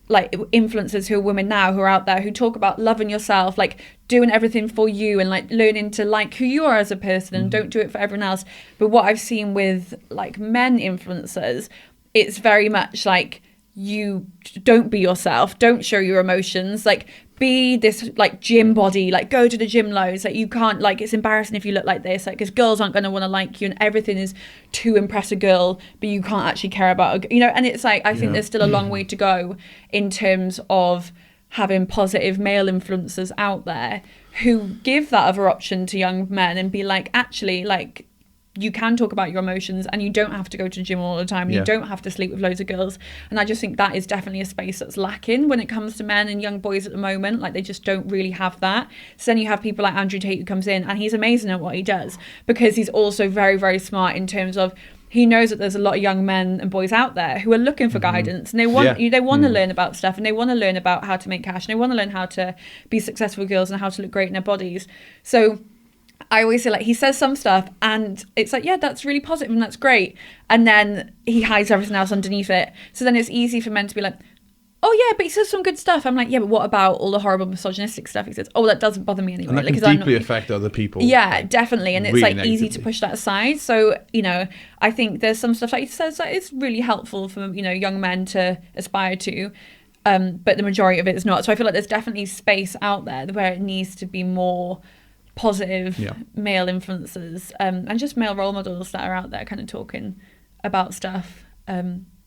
like, influencers who are women now who are out there who talk about loving yourself, like doing everything for you, and like learning to like who you are as a person, and don't do it for everyone else. But what I've seen with, like, men influencers, it's very much like, you don't be yourself, don't show your emotions, like, be this, like, gym body, like, go to the gym loads, like, you can't, like, it's embarrassing if you look like this, like, because girls aren't going to want to like you, and everything is to impress a girl, but you can't actually care about and it's like, I think there's still a long way to go in terms of having positive male influencers out there who give that other option to young men and be like, actually, like, you can talk about your emotions, and you don't have to go to the gym all the time, and you don't have to sleep with loads of girls. And I just think that is definitely a space that's lacking when it comes to men and young boys at the moment. Like, they just don't really have that. So then you have people like Andrew Tate who comes in, and he's amazing at what he does, because he's also very, very smart in terms of, he knows that there's a lot of young men and boys out there who are looking for guidance, and they want to learn about stuff, and they want to learn about how to make cash, and they want to learn how to be successful girls and how to look great in their bodies. So I always say, like, he says some stuff and it's like, yeah, that's really positive and that's great, and then he hides everything else underneath it. So then it's easy for men to be like, oh yeah, but he says some good stuff. I'm like, yeah, but what about all the horrible misogynistic stuff he says? Oh, that doesn't bother me anyway. And that can deeply affect other people. Yeah, definitely. And it's really like easy to push that aside. So, I think there's some stuff that he says that is really helpful for, young men to aspire to. But the majority of it is not. So I feel like there's definitely space out there where it needs to be more positive male influencers, and just male role models that are out there kind of talking about stuff,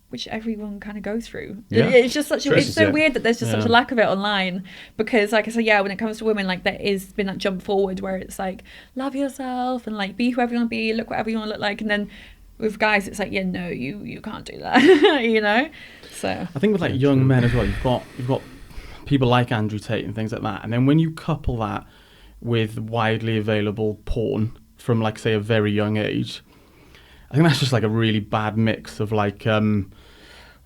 which everyone kind of goes through. It's just it's so weird that there's just such a lack of it online, because, like I said, when it comes to women, like, there is been that jump forward where it's like, love yourself and, like, be whoever you want to be, look whatever you want to look like. And then with guys, it's like, yeah, no, you can't do that. So I think with, like, young men as well, you've got people like Andrew Tate and things like that, and then when you couple that with widely available porn from, like, say, a very young age, I think that's just, like, a really bad mix of, like,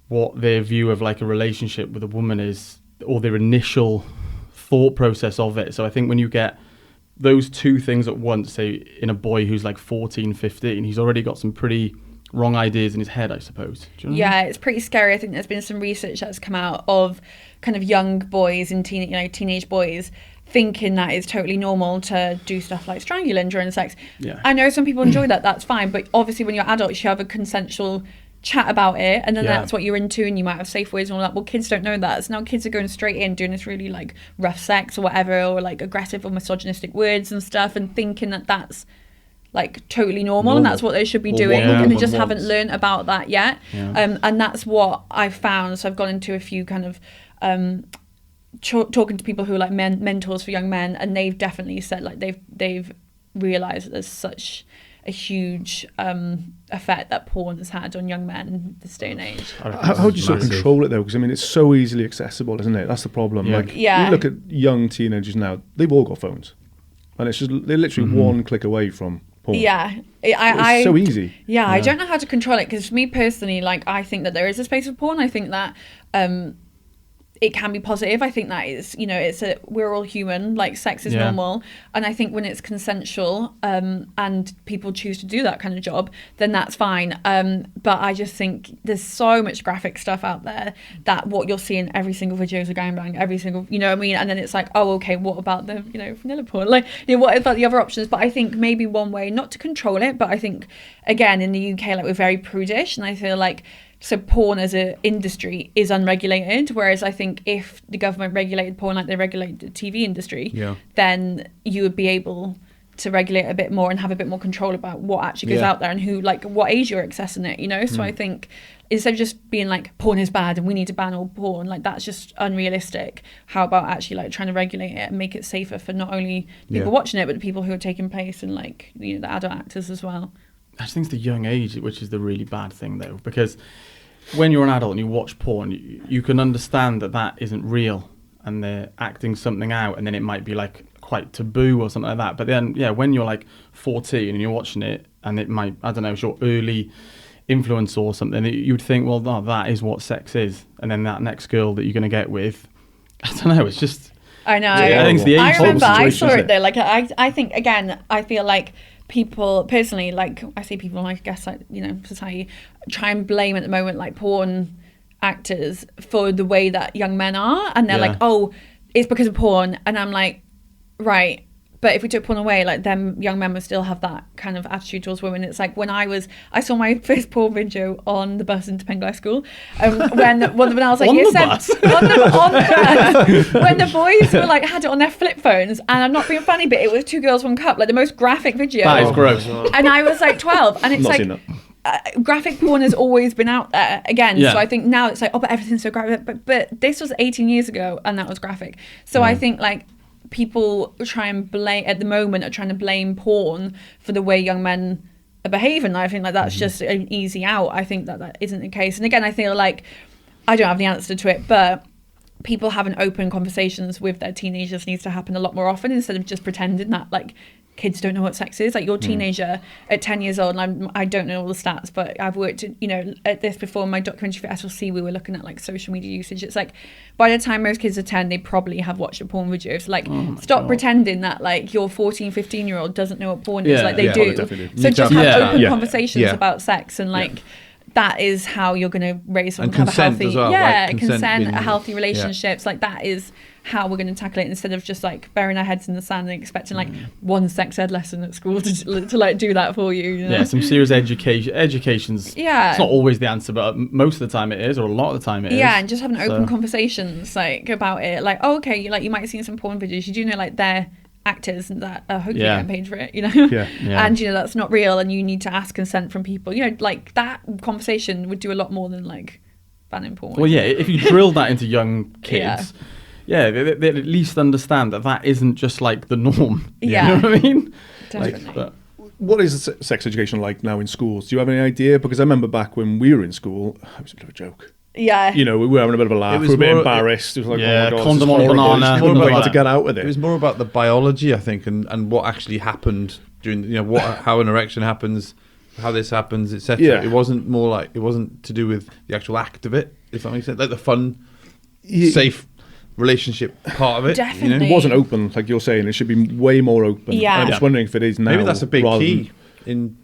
what their view of, like, a relationship with a woman is, or their initial thought process of it. So I think when you get those two things at once, say, in a boy who's, like, 14, 15, he's already got some pretty wrong ideas in his head, I suppose. Do you know what I mean? It's pretty scary. I think there's been some research that's come out of kind of young boys and teenage boys thinking that it's totally normal to do stuff like strangling during sex. I know some people enjoy that, that's fine, but obviously when you're adults you have a consensual chat about it, and then that's what you're into, and you might have safe words and all that. Well, kids don't know that, so now kids are going straight in doing this really, like, rough sex or whatever, or, like, aggressive or misogynistic words and stuff, and thinking that that's, like, totally normal and that's what they should be doing, and they just haven't learned about that yet. And that's what I've found. So I've gone into a few kind of talking to people who are, like, mentors for young men, and they've definitely said, like, they've realized that there's such a huge effect that porn has had on young men in this day and age. How do you sort of control it, though? Because, I mean, it's so easily accessible, isn't it? That's the problem. You look at young teenagers now, they've all got phones, and it's just, they're literally one click away from porn. It's so easy. I don't know how to control it, because for me personally, like, I think that there is a space for porn. I think that it can be positive. I think that is, we're all human, like sex is normal. And I think when it's consensual and people choose to do that kind of job, then that's fine. But I just think there's so much graphic stuff out there that what you'll see in every single video is a gangbang, every single, you know what I mean? And then it's like, oh, okay, what about the, vanilla porn? Like, what about the other options? But I think maybe one way, not to control it, but I think, again, in the UK, like, we're very prudish. And I feel like, so porn as an industry is unregulated, whereas I think if the government regulated porn like they regulate the TV industry, then you would be able to regulate a bit more and have a bit more control about what actually goes out there and who, like, what age you're accessing it, So I think instead of just being like, porn is bad and we need to ban all porn, like, that's just unrealistic. How about actually, like, trying to regulate it and make it safer for not only people watching it, but the people who are taking place and, like, the adult actors as well. I just think it's the young age, which is the really bad thing, though, because when you're an adult and you watch porn, you can understand that isn't real and they're acting something out, and then it might be like quite taboo or something like that. But then, when you're like 14 and you're watching it, and it might, I don't know, it's your early influence or something, you would think, well, no, that is what sex is. And then that next girl that you're going to get with, I don't know, it's just... I know. I think it's the age. I remember I saw it though. Like, I think, again, I feel like people personally, like, I see people, like, I guess, like, society try and blame at the moment, like, porn actors for the way that young men are, and they're like, oh, it's because of porn. And I'm like, right, but if we took porn away, like, them young men would still have that kind of attitude towards women. It's like when I saw my first porn video on the bus into Penglai School, when I was like, on the bus? on the bus, when the boys were like, had it on their flip phones, and I'm not being funny, but it was 2 girls, 1 cup, like the most graphic video. That is gross. And I was like 12, and it's like, graphic porn has always been out there again. So I think now it's like, oh, but everything's so graphic, but this was 18 years ago and that was graphic. So I think, like, people try and blame at the moment are trying to blame porn for the way young men are behaving. I think, like, that's just an easy out. I think that isn't the case. And again, I feel like I don't have the answer to it, but people having open conversations with their teenagers needs to happen a lot more often, instead of just pretending that, like, kids don't know what sex is. Like, your teenager at 10 years old, and I don't know all the stats, but I've worked at this before. In my documentary for SLC, we were looking at, like, social media usage. It's like, by the time most kids are 10, they probably have watched a porn video. So, like, stop pretending that, like, your 14, 15-year-old doesn't know what porn is. Like, they do. So just have open conversations about sex, and, like, that is how you're going to raise someone to have a healthy, as well, consent, a healthy relationships. Like, that is how we're going to tackle it, instead of just, like, burying our heads in the sand and expecting, like, one sex ed lesson at school to like do that for you. Yeah, some serious education's it's not always the answer, but most of the time it is, or a lot of the time it is. Yeah, and just having open conversations, like, about it. Like, oh, okay, you might have seen some porn videos. You do know, like, they're actors that are hopefully getting paid for it, and that's not real, and you need to ask consent from people. Like, that conversation would do a lot more than, like, banning porn. Well, if you drill that into young kids, they at least understand that isn't just, like, the norm. You know what I mean? Definitely. Like, what is sex education like now in schools? Do you have any idea? Because I remember back when we were in school, it was a bit of a joke. Yeah. We were having a bit of a laugh. We were a bit embarrassed. It was like, oh my God, condom on banana. We wouldn't know how to get out with it. It was more about the biology, I think, and what actually happened during, how an erection happens, how this happens, etc. Yeah. It wasn't to do with the actual act of it, if that makes sense. Like the fun, safe relationship part of it. Definitely. It wasn't open, like you're saying. It should be way more open. Yeah. I'm just wondering if it is now. Maybe that's a big key in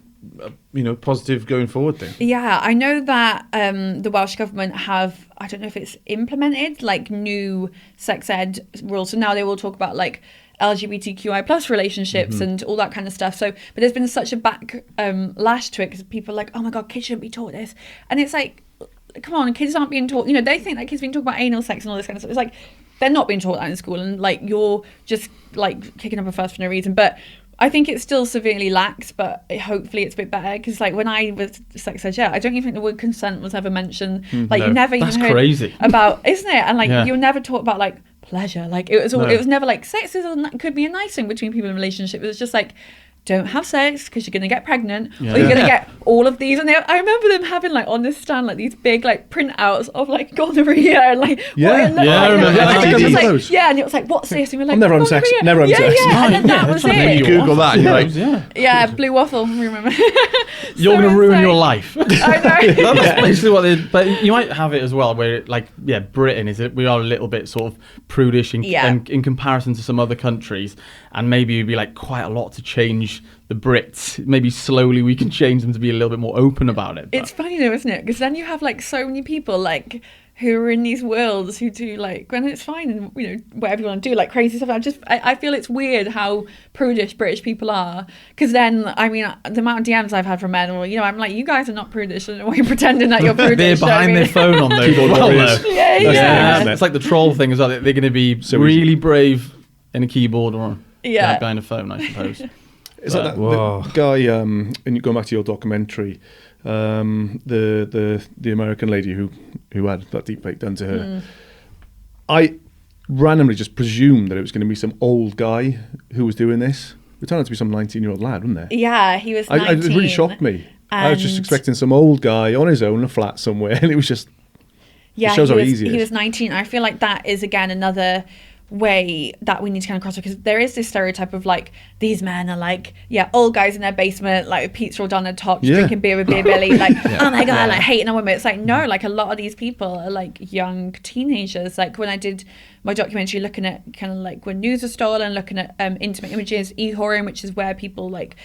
positive going forward thing. Yeah, I know that the Welsh government have, I don't know if it's implemented, like, new sex ed rules. So now they will talk about, like, LGBTQI plus relationships and all that kind of stuff. So, but there's been such a backlash to it, because people are like, oh my God, kids shouldn't be taught this. And it's like, come on, kids aren't being taught, they think that kids being taught about anal sex and all this kind of stuff. It's like, they're not being taught that in school, and, like, you're just, like, kicking up a fuss for no reason. But I think it's still severely lax, but hopefully it's a bit better, because, like, when I was sex ed, I don't even think the word consent was ever mentioned. Like, you never even heard crazy. about, isn't it? And, like, you were never taught about, like, pleasure. Like, it was never like sex could be a nice thing between people in a relationship. It was just like, don't have sex because you're going to get pregnant, Yeah. or you're going to get all of these. And I remember them having like on this stand like these big like printouts of like gonorrhea and like Yeah. what it looked Yeah, I like. remember And that. it was like, CDs. yeah, and it was like, what's this? And we're like, I'm never having sex. gonorrhea. Never having yeah, sex. Yeah, and then that was You it. Google that, and you're like, Yeah, blue waffle. Remember? You're So going to it's ruin like- your life. I know. That's basically what they. But you might have it as well, where like Britain is. We are a little bit sort of prudish in comparison to some other countries, and maybe it'd be like quite a lot to change the Brits. Maybe slowly we can change them to be a little bit more open about it. But It's funny though, isn't it? Because then you have like so many people like who are in these worlds who do like, when it's fine and you know whatever you want to do, like crazy stuff. I feel it's weird how prudish British people are. Because then I mean the amount of DMs I've had from men, or you know, I'm like, you guys are not prudish, and why are you pretending that you're prudish? they're behind their phone on those. Keyboard well, warriors. though. Yeah, That's yeah. the It's like the troll thing as well. They're going to be So really brave in a keyboard or Yeah. behind a phone, I suppose. It's like that Whoa. the guy, and going back to your documentary, the American lady who had that deepfake done to her. I randomly just presumed that it was going to be some old guy who was doing this. It turned out to be some 19-year-old lad, wasn't it? Yeah, he was 19. It really shocked me. I was just and- expecting some old guy on his own in a flat somewhere, and it was just. Yeah, shows he how was, easy it he is. was 19. I feel like that is again another way that we need to kind of cross, because there is this stereotype of like these men are like old guys in their basement like with pizza rolled down their tops, Yeah. drinking beer with beer belly, like oh my god, like hating on women. It's like no, like a lot of these people are like young teenagers. Like when I did my documentary looking at kind of like when news are stolen, looking at intimate images, e-whoring, which is where people like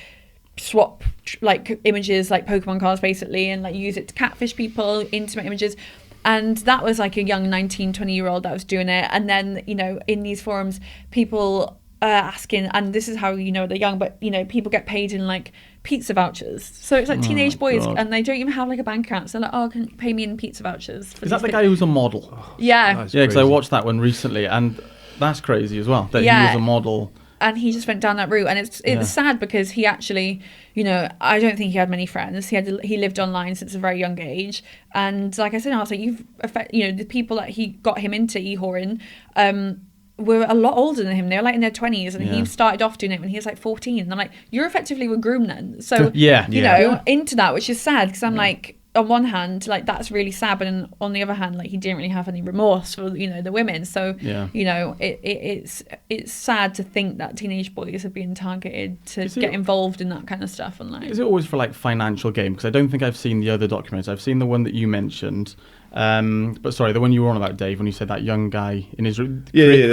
swap like images like Pokemon cards basically and like use it to catfish people, intimate images. And that was like a young 19, 20-year-old that was doing it. And then, you know, in these forums, people are asking, and this is how you know they're young, but, you know, people get paid in like pizza vouchers. So it's like teenage boys, God. and they don't even have like a bank account. So they're like, oh, can you pay me in pizza vouchers? For Is that these the things? guy who's a model? Yeah. That's Yeah, because I crazy. watched that one recently, and that's crazy as well, that he Yeah. was a model. And he just went down that route, and it's sad because he actually, you know, I don't think he had many friends. He lived online since a very young age, and like I said, I was like, the people that he got him into e-whoring were a lot older than him. They were like in their 20s, and Yeah. he started off doing it when he was like 14. And I'm like, you're effectively were groomed then, so Yeah. you Yeah. know, into that, which is sad because I'm like, on one hand, like that's really sad, but on the other hand, like he didn't really have any remorse for, you know, the women. So Yeah. you know, it's sad to think that teenage boys are being targeted to Is it- get involved in that kind of stuff online. Is it always for like financial gain? Because I don't think I've seen the other documentaries. I've seen the one that you mentioned. But sorry, the one you were on about, Dave, when you said that young guy in his the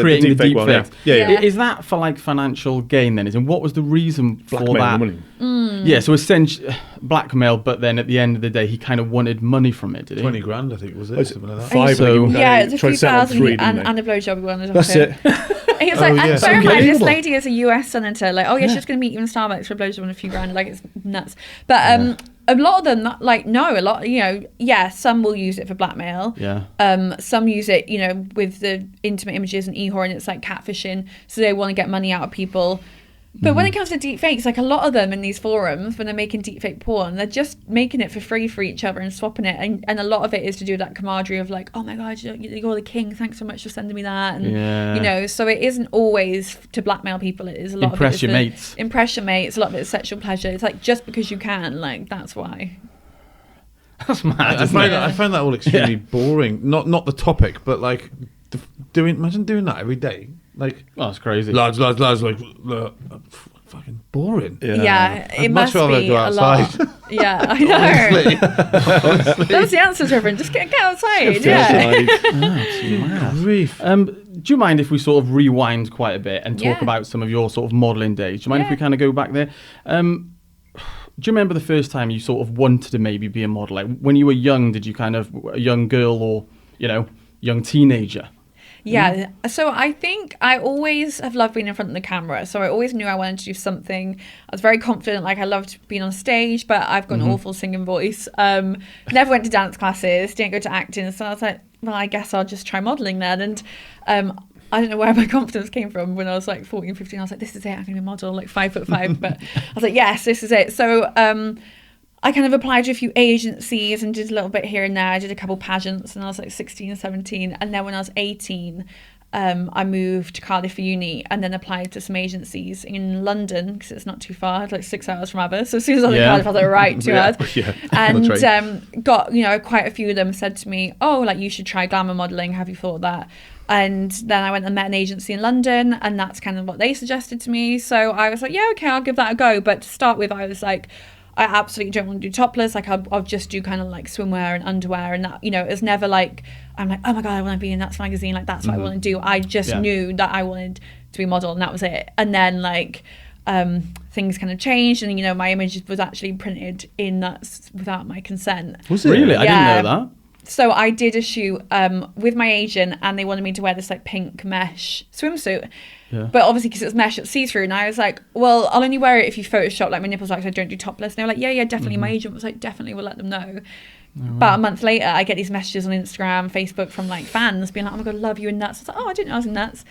creating the deepfake deep one, fakes. yeah. Yeah. Is that for like financial gain then? And what was the reason for Blackmail that? money. Yeah, so essentially blackmail, but then at the end of the day, he kind of wanted money from it, did he? 20 grand, I think, was it? Was it Something like that. five? So- like, he Yeah, it's a tried few to settle on thousand three, didn't and they? a blowjob one. That's it. He was like, Oh, yeah. and bear in mind, this Unbelievable. lady is a US senator. Like, oh yeah, she's just going to meet you in Starbucks for a blowjob and a few grand. Like, it's nuts. But a lot of them, some will use it for blackmail. Yeah. Some use it, you know, with the intimate images and e-whoring. It's like catfishing, so they want to get money out of people. But when it comes to deep fakes, like a lot of them in these forums, when they're making deep fake porn, they're just making it for free for each other and swapping it. And a lot of it is to do with that camaraderie of like, oh my God, you're the king. Thanks so much for sending me that. And, Yeah. you know, so it isn't always to blackmail people. It is a lot Impress of it. your is mates. Impress your mates. A lot of it is sexual pleasure. It's like just because you can, like, that's why. That's mad. I isn't it? find that all extremely boring. Not the topic, but like imagine doing that every day. Like Oh, it's crazy. lads, like fucking boring. Yeah, I'd it much must rather be go a lot. outside. Yeah, I know. Honestly. That's the answer, Reverend. Just get outside. Yeah. Yeah. That's mad. Grief. Do you mind if we sort of rewind quite a bit and talk Yeah. about some of your sort of modelling days? Do you mind if we Yeah. kind of go back there? Do you remember the first time you sort of wanted to maybe be a model? Like when you were young, did you kind of a young girl or, you know, young teenager? Yeah, so I think I always have loved being in front of the camera. So I always knew I wanted to do something. I was very confident, like I loved being on stage, but I've got an awful singing voice. Never went to dance classes, didn't go to acting. So I was like, well, I guess I'll just try modelling then. And I don't know where my confidence came from when I was like 14, 15. I was like, this is it, I'm going to be a model, like 5'5". But I was like, yes, this is it. So I kind of applied to a few agencies and did a little bit here and there. I did a couple pageants and I was like 16, 17. And then when I was 18, I moved to Cardiff for uni and then applied to some agencies in London because it's not too far, it's like 6 hours from Aberystwyth. So as soon as I was in Cardiff, I was like, right, 2 hours. Yeah. And got, you know, quite a few of them said to me, oh, like you should try glamour modelling. Have you thought of that? And then I went and met an agency in London, and that's kind of what they suggested to me. So I was like, yeah, okay, I'll give that a go. But to start with, I was like, I absolutely don't want to do topless. Like I'll just do kind of like swimwear and underwear, and that, you know, it's never like I'm like, oh my god, I want to be in Nuts magazine. Like that's what I want to do. I just knew that I wanted to be a model, and that was it. And then like things kind of changed, and you know, my image was actually printed in Nuts without my consent. Was it Really? I didn't know that. So I did a shoot with my agent, and they wanted me to wear this like pink mesh swimsuit. Yeah. But obviously, because it was mesh, it's see-through. And I was like, well, I'll only wear it if you Photoshop like my nipples out, so I don't do topless. And they were like, yeah, definitely. My agent was like, definitely, we'll let them know. About a month later, I get these messages on Instagram, Facebook from like fans being like, oh my God, love you in Nuts. I was like, oh, I didn't know I was in Nuts.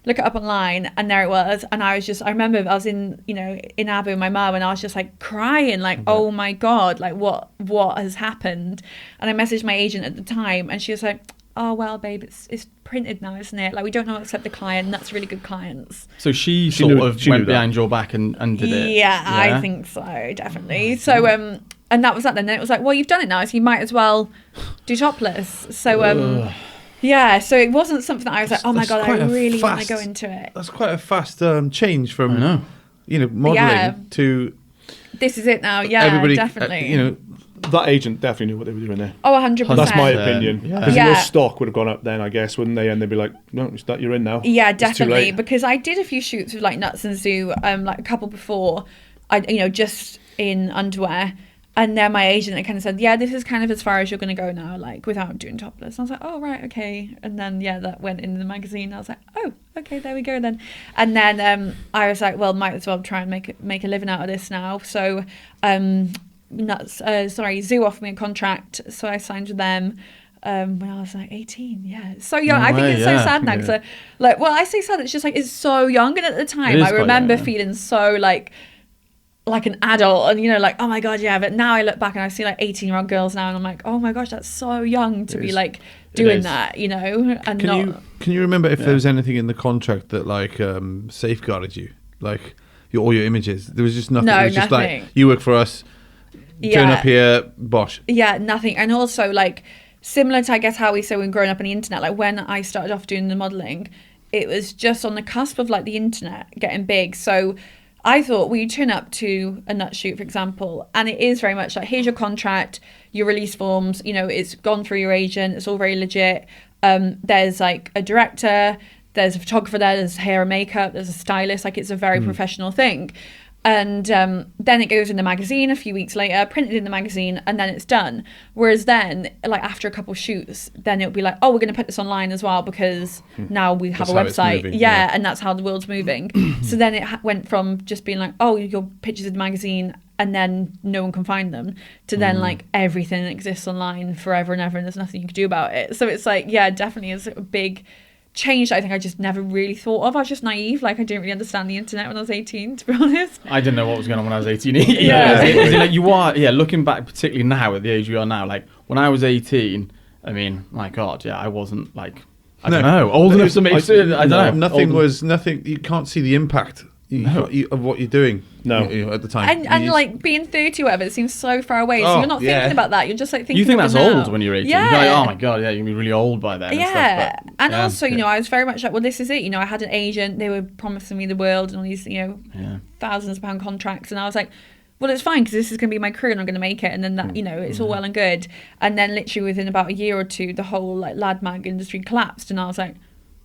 Look it up online, and there it was. And I remember I was in Abu with my mum, and I was just like crying, like, oh my God, like what has happened? And I messaged my agent at the time, and she was like, oh well, babe, it's printed now, isn't it? Like we don't know accept the client, and that's really good clients. So she sort of went behind your back and did it. Yeah, I think so, definitely. So and that was that. Then it was like, well, you've done it now, so you might as well do topless. So yeah, so it wasn't something that I was like, oh my God, I really want to go into it. That's quite a fast change from, you know, modelling to... This is it now, yeah, everybody, definitely. You know, That agent definitely knew what they were doing there. Oh, 100%. That's my opinion. Because your Yeah. stock would have gone up then, I guess, wouldn't they? And they'd be like, no, you're in now. Yeah, It's too definitely. late. Because I did a few shoots with like Nuts and Zoo, like a couple before, just in underwear. And then my agent kind of said, yeah, this is kind of as far as you're going to go now, like without doing topless. And I was like, oh, right, okay. And then, that went in the magazine. I was like, oh, okay, there we go then. And then I was like, well, might as well try and make a living out of this now. So Zoo offered me a contract. So I signed with them when I was like 18. Yeah, so young. I think it's so sad now. Cause I say sad, it's just like, it's so young. And at the time, I remember feeling so like an adult, and like, oh my God, yeah. But now I look back and I see like 18-year-old girls now, and I'm like, oh my gosh, that's so young to be like doing that, and can you remember if there was anything in the contract that like safeguarded you, like all your images? There was just nothing. No, it was just nothing. like, you work for us, turn up here, bosh. Yeah, nothing. And also like similar to, I guess, how we say when growing up on the internet, like when I started off doing the modelling, it was just on the cusp of like the internet getting big. So I thought, well, you turn up to a nut shoot, for example, and it is very much like, here's your contract, your release forms, it's gone through your agent, it's all very legit. There's like a director, there's a photographer there's hair and makeup, there's a stylist, like it's a very professional thing. And then it goes in the magazine a few weeks later, printed in the magazine, and then it's done. Whereas then, like after a couple shoots, then it'll be like, oh, we're going to put this online as well because now we have a website. Moving, yeah, and that's how the world's moving. So then it went from just being like, oh, your pictures in the magazine, and then no one can find them, to then like everything exists online forever and ever, and there's nothing you can do about it. So it's like, yeah, definitely is a big change that I think I just never really thought of. I was just naive, like I didn't really understand the internet when I was 18, to be honest. I didn't know what was going on when I was 18 either. Like you are, looking back, particularly now at the age we are now, like when I was 18, I mean, my God, I wasn't like, I don't know, old enough to make I don't know. Nothing, you can't see the impact of what you're doing at the time. And like being 30 or whatever, it seems so far away. So you're not thinking about that. You're just like thinking you think about that's now. old when you're 18. Yeah. You're like, oh my God, you're going to be really old by then. Yeah. And stuff, and also, I was very much like, well, this is it. I had an agent. They were promising me the world and all these, thousands of pound contracts. And I was like, well, it's fine because this is going to be my career and I'm going to make it. And then that, it's all well and good. And then literally within about a year or two, the whole like lad mag industry collapsed. And I was like,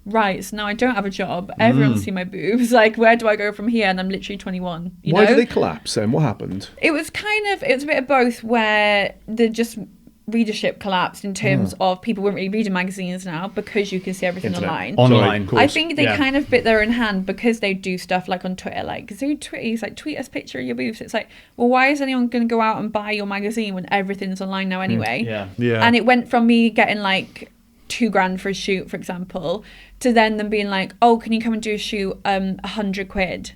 right, so now I don't have a job. Everyone's seen my boobs. Like, where do I go from here? And I'm literally 21. Why did they collapse then? What happened? It was a bit of both, where the just readership collapsed in terms of people weren't really reading magazines now because you can see everything online. Online, I think they kind of bit their own hand because they do stuff like on Twitter, like, he's like, tweet us a picture of your boobs. It's like, well, why is anyone going to go out and buy your magazine when everything's online now anyway? Yeah. And it went from me getting like $2,000 for a shoot, for example, to then them being like, oh, can you come and do a shoot, £100?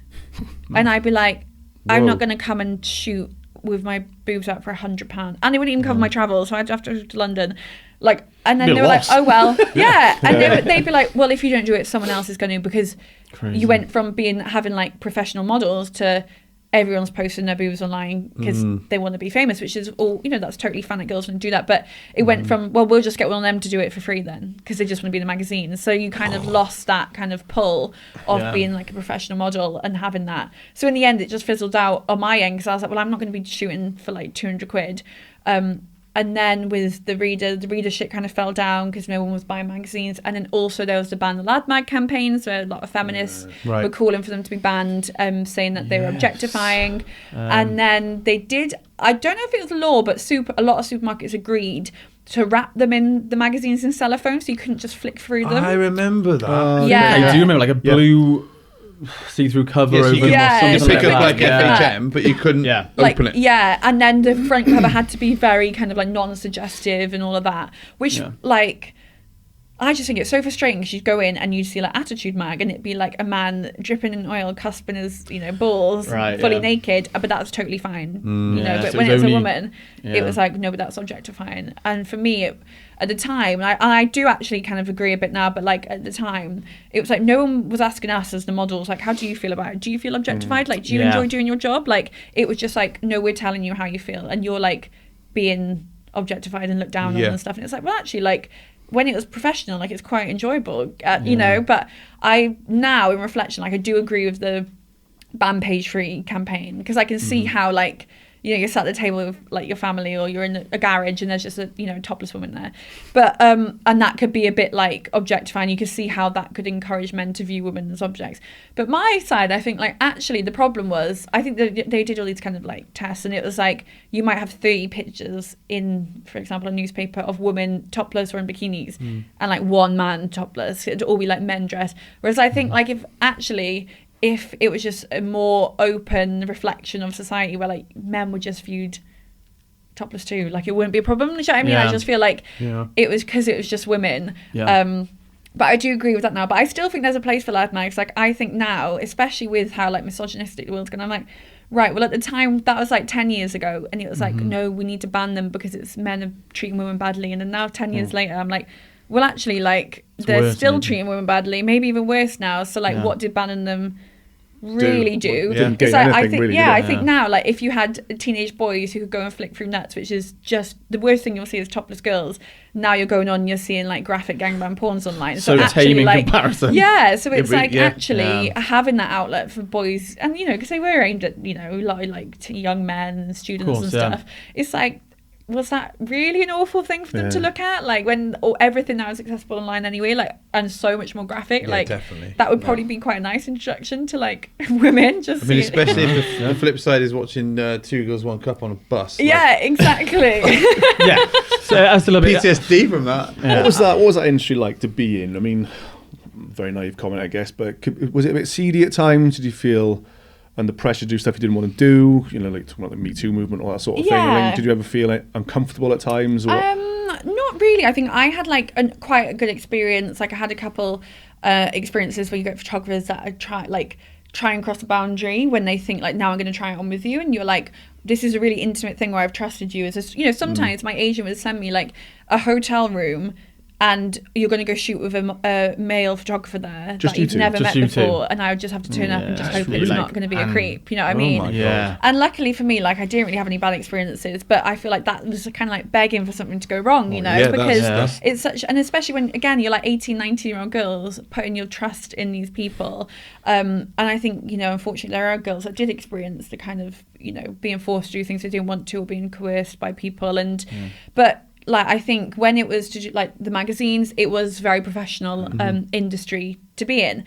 And I'd be like, I'm not going to come and shoot with my boobs out for £100, and they wouldn't even cover my travel, so I'd have to go to London. Like, and then Bit they were lost. like, oh well, yeah, and they'd be like, well, if you don't do it, someone else is going to, because Crazy. you went from having like professional models to everyone's posting their boobs online because they want to be famous, which is all, you know, that's totally fun that girls want to do that. But it went from, well, we'll just get one of them to do it for free then because they just want to be in the magazine. So you kind of lost that kind of pull of being like a professional model and having that. So in the end, it just fizzled out on my end because I was like, well, I'm not going to be shooting for like 200 quid. And then with the readership kind of fell down because no one was buying magazines. And then also there was the Ban the Lad Mag campaigns where a lot of feminists Right. were calling for them to be banned, saying that they were objectifying. And then they did, I don't know if it was law, but a lot of supermarkets agreed to wrap them in the magazines in cellophane so you couldn't just flick through them. I remember that. Yeah. I do remember like a blue see-through cover Yes, over you could Yeah, pick up like Yeah. FHM, but you couldn't Yeah. open it. Yeah, and then the front cover had to be very kind of like non-suggestive and all of that, which like I just think it's so frustrating because you'd go in and you'd see like Attitude Mag and it'd be like a man dripping in oil, cusping his, you know, balls, fully naked, but that's totally fine, you know. But so when it it was was a only- woman, it was like, no, but that's objectifying. And for me, at the time, and I do actually kind of agree a bit now, but like at the time, it was like no one was asking us as the models, like, how do you feel about it? Do you feel objectified? Like, do you enjoy doing your job? Like, it was just like, no, we're telling you how you feel, and you're like being objectified and looked down on and stuff. And it's like, well, actually, like, when it was professional, like, it's quite enjoyable, you know. But I now, in reflection, like, I do agree with the ban page free campaign because I can see how, like, you know, you're sat at the table with like your family or you're in a garage and there's just a, you know, topless woman there, but and that could be a bit like objectifying. You could see how that could encourage men to view women as objects. But my side, I think, like, actually the problem was, I think that they did all these kind of like tests, and it was like you might have 30 pictures in, for example, a newspaper of women topless or in bikinis, and like one man topless. It'd all be like men dressed. Whereas I think like if it was just a more open reflection of society where like men were just viewed topless too, like it wouldn't be a problem. You know what I mean? I just feel like it was because it was just women. But I do agree with that now. But I still think there's a place for lad mags. Like, I think now, especially with how like misogynistic the world's going, I'm like, right, well, at the time, that was like 10 years ago, and it was like, no, we need to ban them because it's men are treating women badly. And then now 10 years later, I'm like, well, actually, like, they're worse, still maybe. treating women badly, maybe even worse now. So like, what did banning them really do? Didn't It's gain like, I anything, think, really, yeah, did I think now, like, if you had teenage boys who could go and flick through nuts, which is just the worst thing you'll see is topless girls. Now you're going on, you're seeing like graphic gangbang porns online. So actually, tame in like, comparison. yeah, so it's like yeah. actually having that outlet for boys, and you know, because they were aimed at, you know, like to young men and students Course, and yeah. stuff. It's like, was that really an awful thing for them to look at? Like, when everything now is accessible online anyway, like, and so much more graphic, Yeah, like, definitely. that would probably be quite a nice introduction to like women. Just I mean, seeing- especially if the flip side is watching Two Girls One Cup on a bus. yeah, exactly. Yeah. So that's a little Like, bit. PTSD from that. What was that industry like to be in? I mean, very naive comment, I guess, but was it a bit seedy at times? Did you feel under pressure to do stuff you didn't want to do? You know, like talking about the Me Too movement, all that sort of thing. I Yeah. mean, did you ever feel like uncomfortable at times? Or Not really. I think I had like quite a good experience. Like, I had a couple experiences where you get photographers that try and cross the boundary when they think like, now I'm going to try it on with you, and you're like, this is a really intimate thing where I've trusted you. It's just, you know, sometimes my agent would send me like a hotel room and you're going to go shoot with a male photographer there Just that you you've two? never Just met you before, two? and I would just have to turn up and just Yeah, hope really it's like- not going to be a and- creep, you know what I oh mean? my God. Yeah. And luckily for me, like, I didn't really have any bad experiences, but I feel like that was kind of like begging for something to go wrong, you know, yeah, because that's- it's such, and especially when, again, you're like 18, 19-year-old girls putting your trust in these people. And I think, you know, unfortunately, there are girls that did experience the kind of, you know, being forced to do things they didn't want to, or being coerced by people. And, but like, I think when it was to do, like, the magazines, it was very professional industry to be in.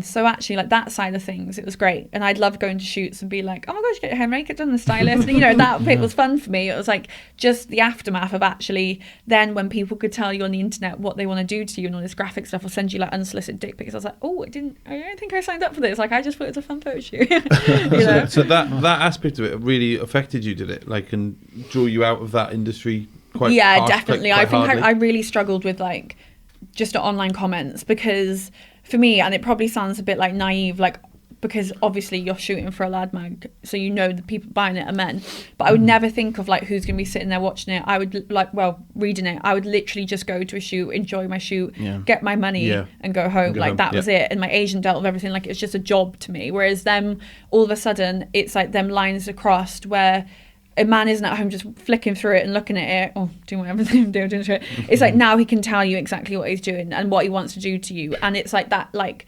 So actually, like, that side of things, it was great. And I'd love going to shoots and be like, oh my gosh, get your hair and makeup done, the stylist. And, you know, that bit was fun for me. It was like just the aftermath of actually then when people could tell you on the internet what they want to do to you and all this graphic stuff, or send you like unsolicited dick pics. I was like, oh, I don't think I signed up for this. Like, I just thought it was a fun photo shoot. You know? So that aspect of it really affected you, did it? Like, and drew you out of that industry quite Yeah, harsh, definitely. quite I think hardly? I really struggled with like just the online comments, because for me, and it probably sounds a bit like naive, like because obviously you're shooting for a lad mag, so you know the people buying it are men. But I would never think of like who's going to be sitting there watching it. I would reading it. I would literally just go to a shoot, enjoy my shoot, get my money, and go home. That was it. And my agent dealt with everything like it was just a job to me. Whereas them, all of a sudden, it's like them lines are crossed where a man isn't at home just flicking through it and looking at it or doing whatever they're doing to it. It's like now he can tell you exactly what he's doing and what he wants to do to you. And it's like that like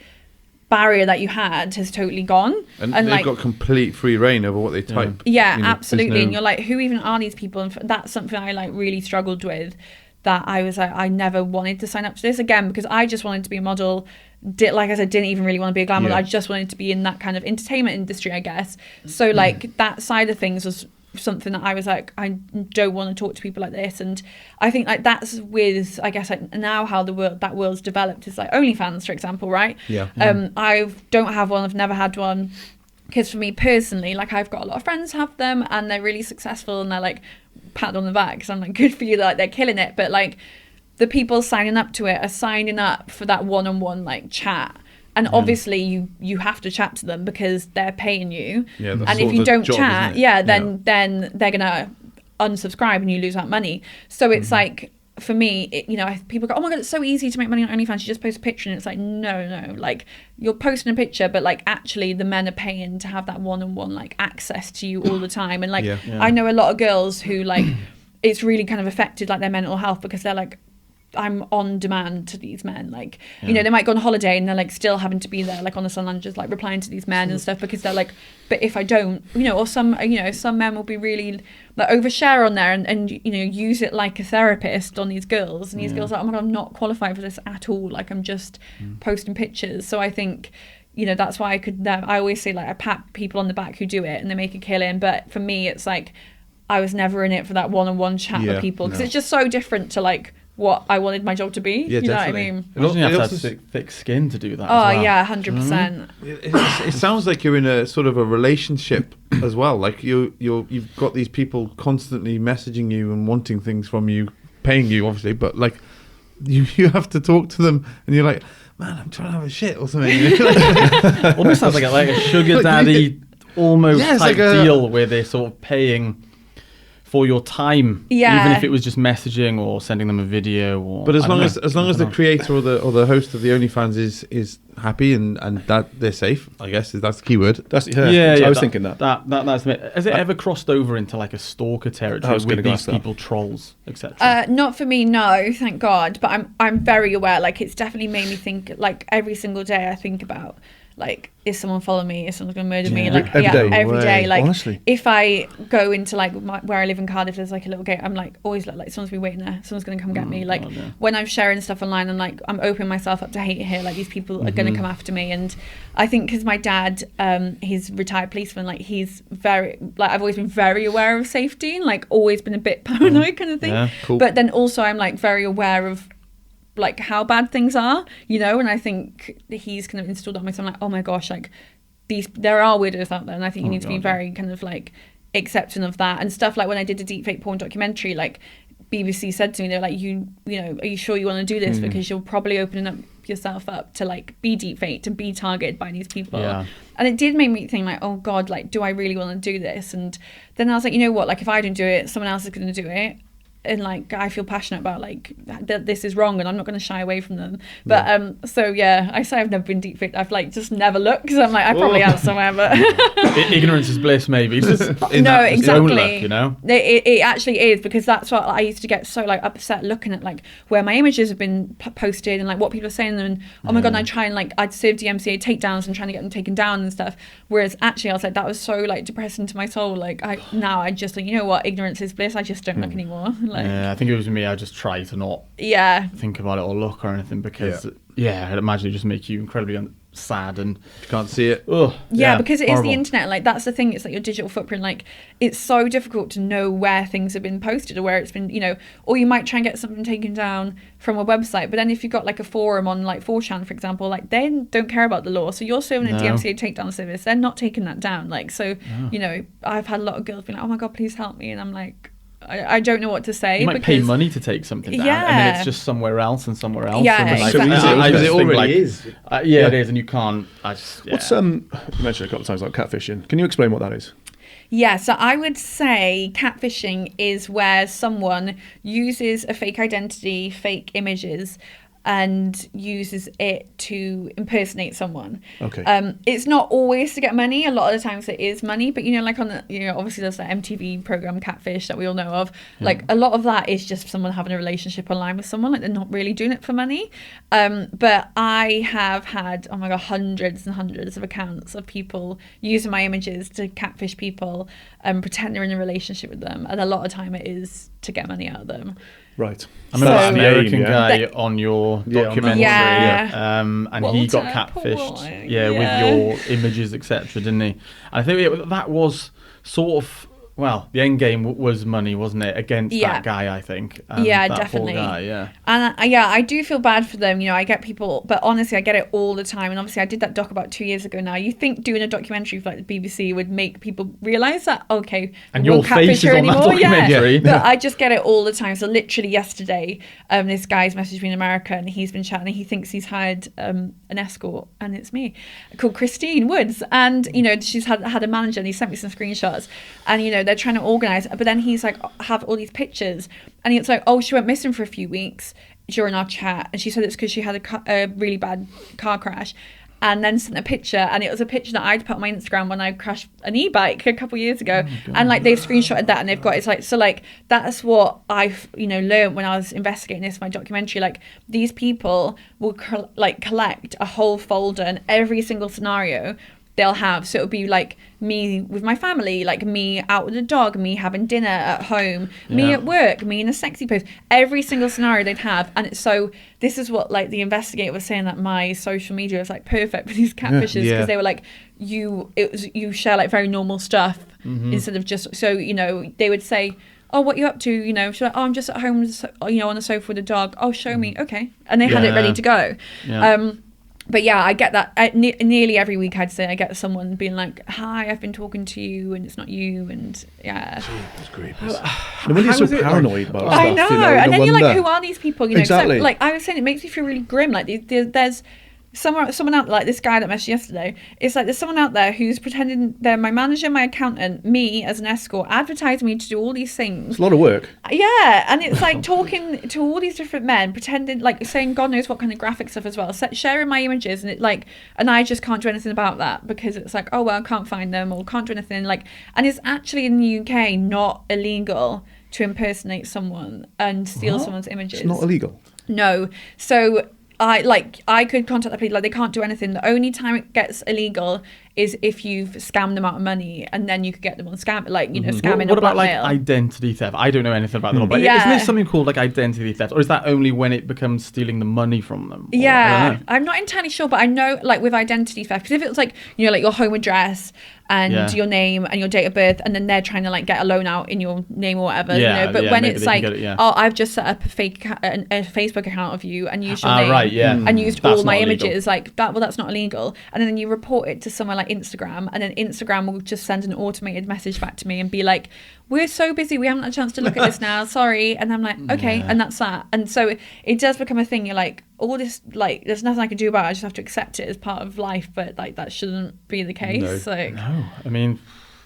barrier that you had has totally gone. And they've like, got complete free reign over what they type. Yeah, you know, absolutely. And you're like, who even are these people? And that's something I like really struggled with, that I was like, I never wanted to sign up to this again because I just wanted to be a model. Like I said, didn't even really want to be a glamour model. I just wanted to be in that kind of entertainment industry, I guess. So like that side of things was something that I was like, I don't want to talk to people like this. And I think like that's with, I guess, like now how that world's developed is like OnlyFans, for example, right? I don't have one, I've never had one, because for me personally, like I've got a lot of friends have them and they're really successful and they're like pat on the back, so I'm like, good for you, like they're killing it. But like the people signing up to it are signing up for that one-on-one like chat. And obviously you have to chat to them because they're paying you. Yeah, and if you don't chat, then they're going to unsubscribe and you lose that money. So it's like, for me, people go, oh my God, it's so easy to make money on OnlyFans. You just post a picture and it's like, no. Like you're posting a picture, but like actually the men are paying to have that one-on-one like access to you all the time. And like, I know a lot of girls who like, it's really kind of affected like their mental health because they're like, I'm on demand to these men, like they might go on holiday and they're like still having to be there like on the Sunland just like replying to these men and stuff because they're like, but if I don't, or some men will be really like overshare on there and use it like a therapist on these girls, and these girls are like, oh my God, I'm not qualified for this at all, like I'm just posting pictures. So I think that's why I always say like I pat people on the back who do it and they make a killing, but for me it's like I was never in it for that one-on-one chat with people because it's just so different to like what I wanted my job to be. Yeah, you know definitely. what I mean? You have to have thick skin to do that. Oh, as well. yeah, 100%. It sounds like you're in a sort of a relationship as well. Like you've got these people constantly messaging you and wanting things from you, paying you obviously, but like you have to talk to them and you're like, man, I'm trying to have a shit or something. Almost sounds like a sugar daddy almost type deal where they're sort of paying for your time, even if it was just messaging or sending them a video. But as long as the creator or the host of the OnlyFans is happy and that they're safe, I guess that's the key word. I was thinking that. That's has it ever crossed over into like a stalker territory with these people, trolls, etc.? Not for me, no, thank God. But I'm very aware. Like it's definitely made me think. Like every single day, I think about. Like, is someone following me? Is someone going to murder me? Like, every day. Like, honestly. If I go into like where I live in Cardiff, there's like a little gate. I'm like always like someone's been waiting there. Someone's going to come get me. Like when I'm sharing stuff online, I'm like I'm opening myself up to hate here. Like these people are going to come after me. And I think because my dad, he's retired policeman. Like he's very like I've always been very aware of safety and like always been a bit paranoid kind of thing. Yeah, cool. But then also I'm like very aware of like how bad things are, and I think he's kind of installed on me. So I'm like, oh my gosh, like there are weirdos out there, and I think you need to be very kind of like accepting of that and stuff. Like when I did a deepfake porn documentary, like BBC said to me, they're like, are you sure you want to do this because you're probably opening up yourself up to like be deepfaked and be targeted by these people. And it did make me think like, oh God, like do I really want to do this? And then I was like, you know what, like if I don't do it, someone else is going to do it. And like I feel passionate about like that this is wrong and I'm not going to shy away from them. But so I say I've never been deepfaked. I've like just never looked because I'm like I probably am somewhere. But ignorance is bliss, maybe. No, exactly. Luck, it actually is, because that's what I used to get so like upset looking at like where my images have been posted and like what people are saying and oh my God, and I try and like I'd serve DMCA takedowns and trying to get them taken down and stuff. Whereas actually I was like that was so like depressing to my soul. Like I just like, you know what, ignorance is bliss. I just don't look anymore. I think it was me. I just try to not think about it or look or anything because I'd imagine it just make you incredibly sad and you can't see it. Because it horrible. is the internet. Like that's the thing. It's like your digital footprint. Like it's so difficult to know where things have been posted or where it's been. Or you might try and get something taken down from a website, but then if you've got like a forum on like 4chan, for example, like they don't care about the law. So you're serving a DMCA takedown service. They're not taking that down. Like so, I've had a lot of girls be like, "Oh my God, please help me," and I'm like, I don't know what to say. You might pay money to take something down, and then it's just somewhere else and somewhere else. Yeah, and exactly. Because it already is. It is, and you can't. What's you mentioned a couple of times about catfishing. Can you explain what that is? Yeah, so I would say catfishing is where someone uses a fake identity, fake images, and uses it to impersonate someone. Okay. It's not always to get money. A lot of the times it is money, but like on the, obviously there's that MTV program Catfish that we all know of. Like a lot of that is just someone having a relationship online with someone. Like they're not really doing it for money. But I have had, oh my God, hundreds and hundreds of accounts of people using my images to catfish people, pretend they're in a relationship with them. And a lot of time it is to get money out of them. Right. I remember that American yeah. guy on your documentary, and he got catfished, with your images, etc., didn't he? And I think that was sort of, well, the end game was money, wasn't it, against that guy, I think. Yeah, that definitely. Poor guy, yeah. And I do feel bad for them. I get people, but honestly, I get it all the time. And obviously, I did that doc about 2 years ago now. You think doing a documentary for like the BBC would make people realise that, okay, and your face is on that documentary. Yeah. But I just get it all the time. So literally yesterday, this guy's messaged me in America, and he's been chatting. And he thinks he's hired an escort, and it's me, called Christine Woods. And she's had a manager, and he sent me some screenshots. And they're trying to organise, but then he's like, have all these pictures, and it's like, oh, she went missing for a few weeks during our chat, and she said it's because she had a really bad car crash, and then sent a picture, and it was a picture that I'd put on my Instagram when I crashed an e-bike a couple of years ago, and like they've screenshotted that, and they've got, it's like, so like that's what I've learned when I was investigating this, my documentary. Like these people will collect a whole folder, and every single scenario they'll have. So it'll be like me with my family, like me out with a dog, me having dinner at home, me at work, me in a sexy pose. Every single scenario they'd have. And it's so, this is what like the investigator was saying, that my social media is like perfect for these catfishes, because they were like, you share like very normal stuff instead of just, so they would say, oh, what are you up to? She's like, oh, I'm just at home, on the sofa with a dog. Oh, show me. Okay. And they had it ready to go. But yeah, I get that nearly every week. I'd say I get someone being like, "Hi, I've been talking to you, and it's not you." And yeah, it's creepy. And when you're so paranoid about stuff, I know. And then you're like, "Who are these people?" Exactly. So, like I was saying, it makes me feel really grim. Like there's someone out, like this guy that messaged yesterday. It's like there's someone out there who's pretending they're my manager, my accountant, me as an escort, advertising me to do all these things. It's a lot of work. Yeah, and it's like talking to all these different men, pretending, like saying God knows what kind of graphic stuff as well, sharing my images, and and I just can't do anything about that, because it's like, oh well, I can't find them, or can't do anything. And it's actually in the UK not illegal to impersonate someone and steal someone's images. It's not illegal. No, so. I could contact the police, like they can't do anything. The only time it gets illegal is if you've scammed them out of money, and then you could get them on scamming What or about like blackmail. Identity theft? I don't know anything about them, but isn't there something called like identity theft, or is that only when it becomes stealing the money from them? Yeah, I'm not entirely sure, but I know like with identity theft, because if it was like like your home address and your name and your date of birth, and then they're trying to like get a loan out in your name or whatever, but when it's like, oh, I've just set up a fake a Facebook account of you and used your name, and used all my images, like that, well, that's not illegal. And then you report it to somewhere like Instagram, and then Instagram will just send an automated message back to me and be like, we're so busy, we haven't had a chance to look at this now, sorry. And I'm like, okay, and that's that. And so it does become a thing. You're like, all this, like, there's nothing I can do about it, I just have to accept it as part of life. But like that shouldn't be the case. No, I mean,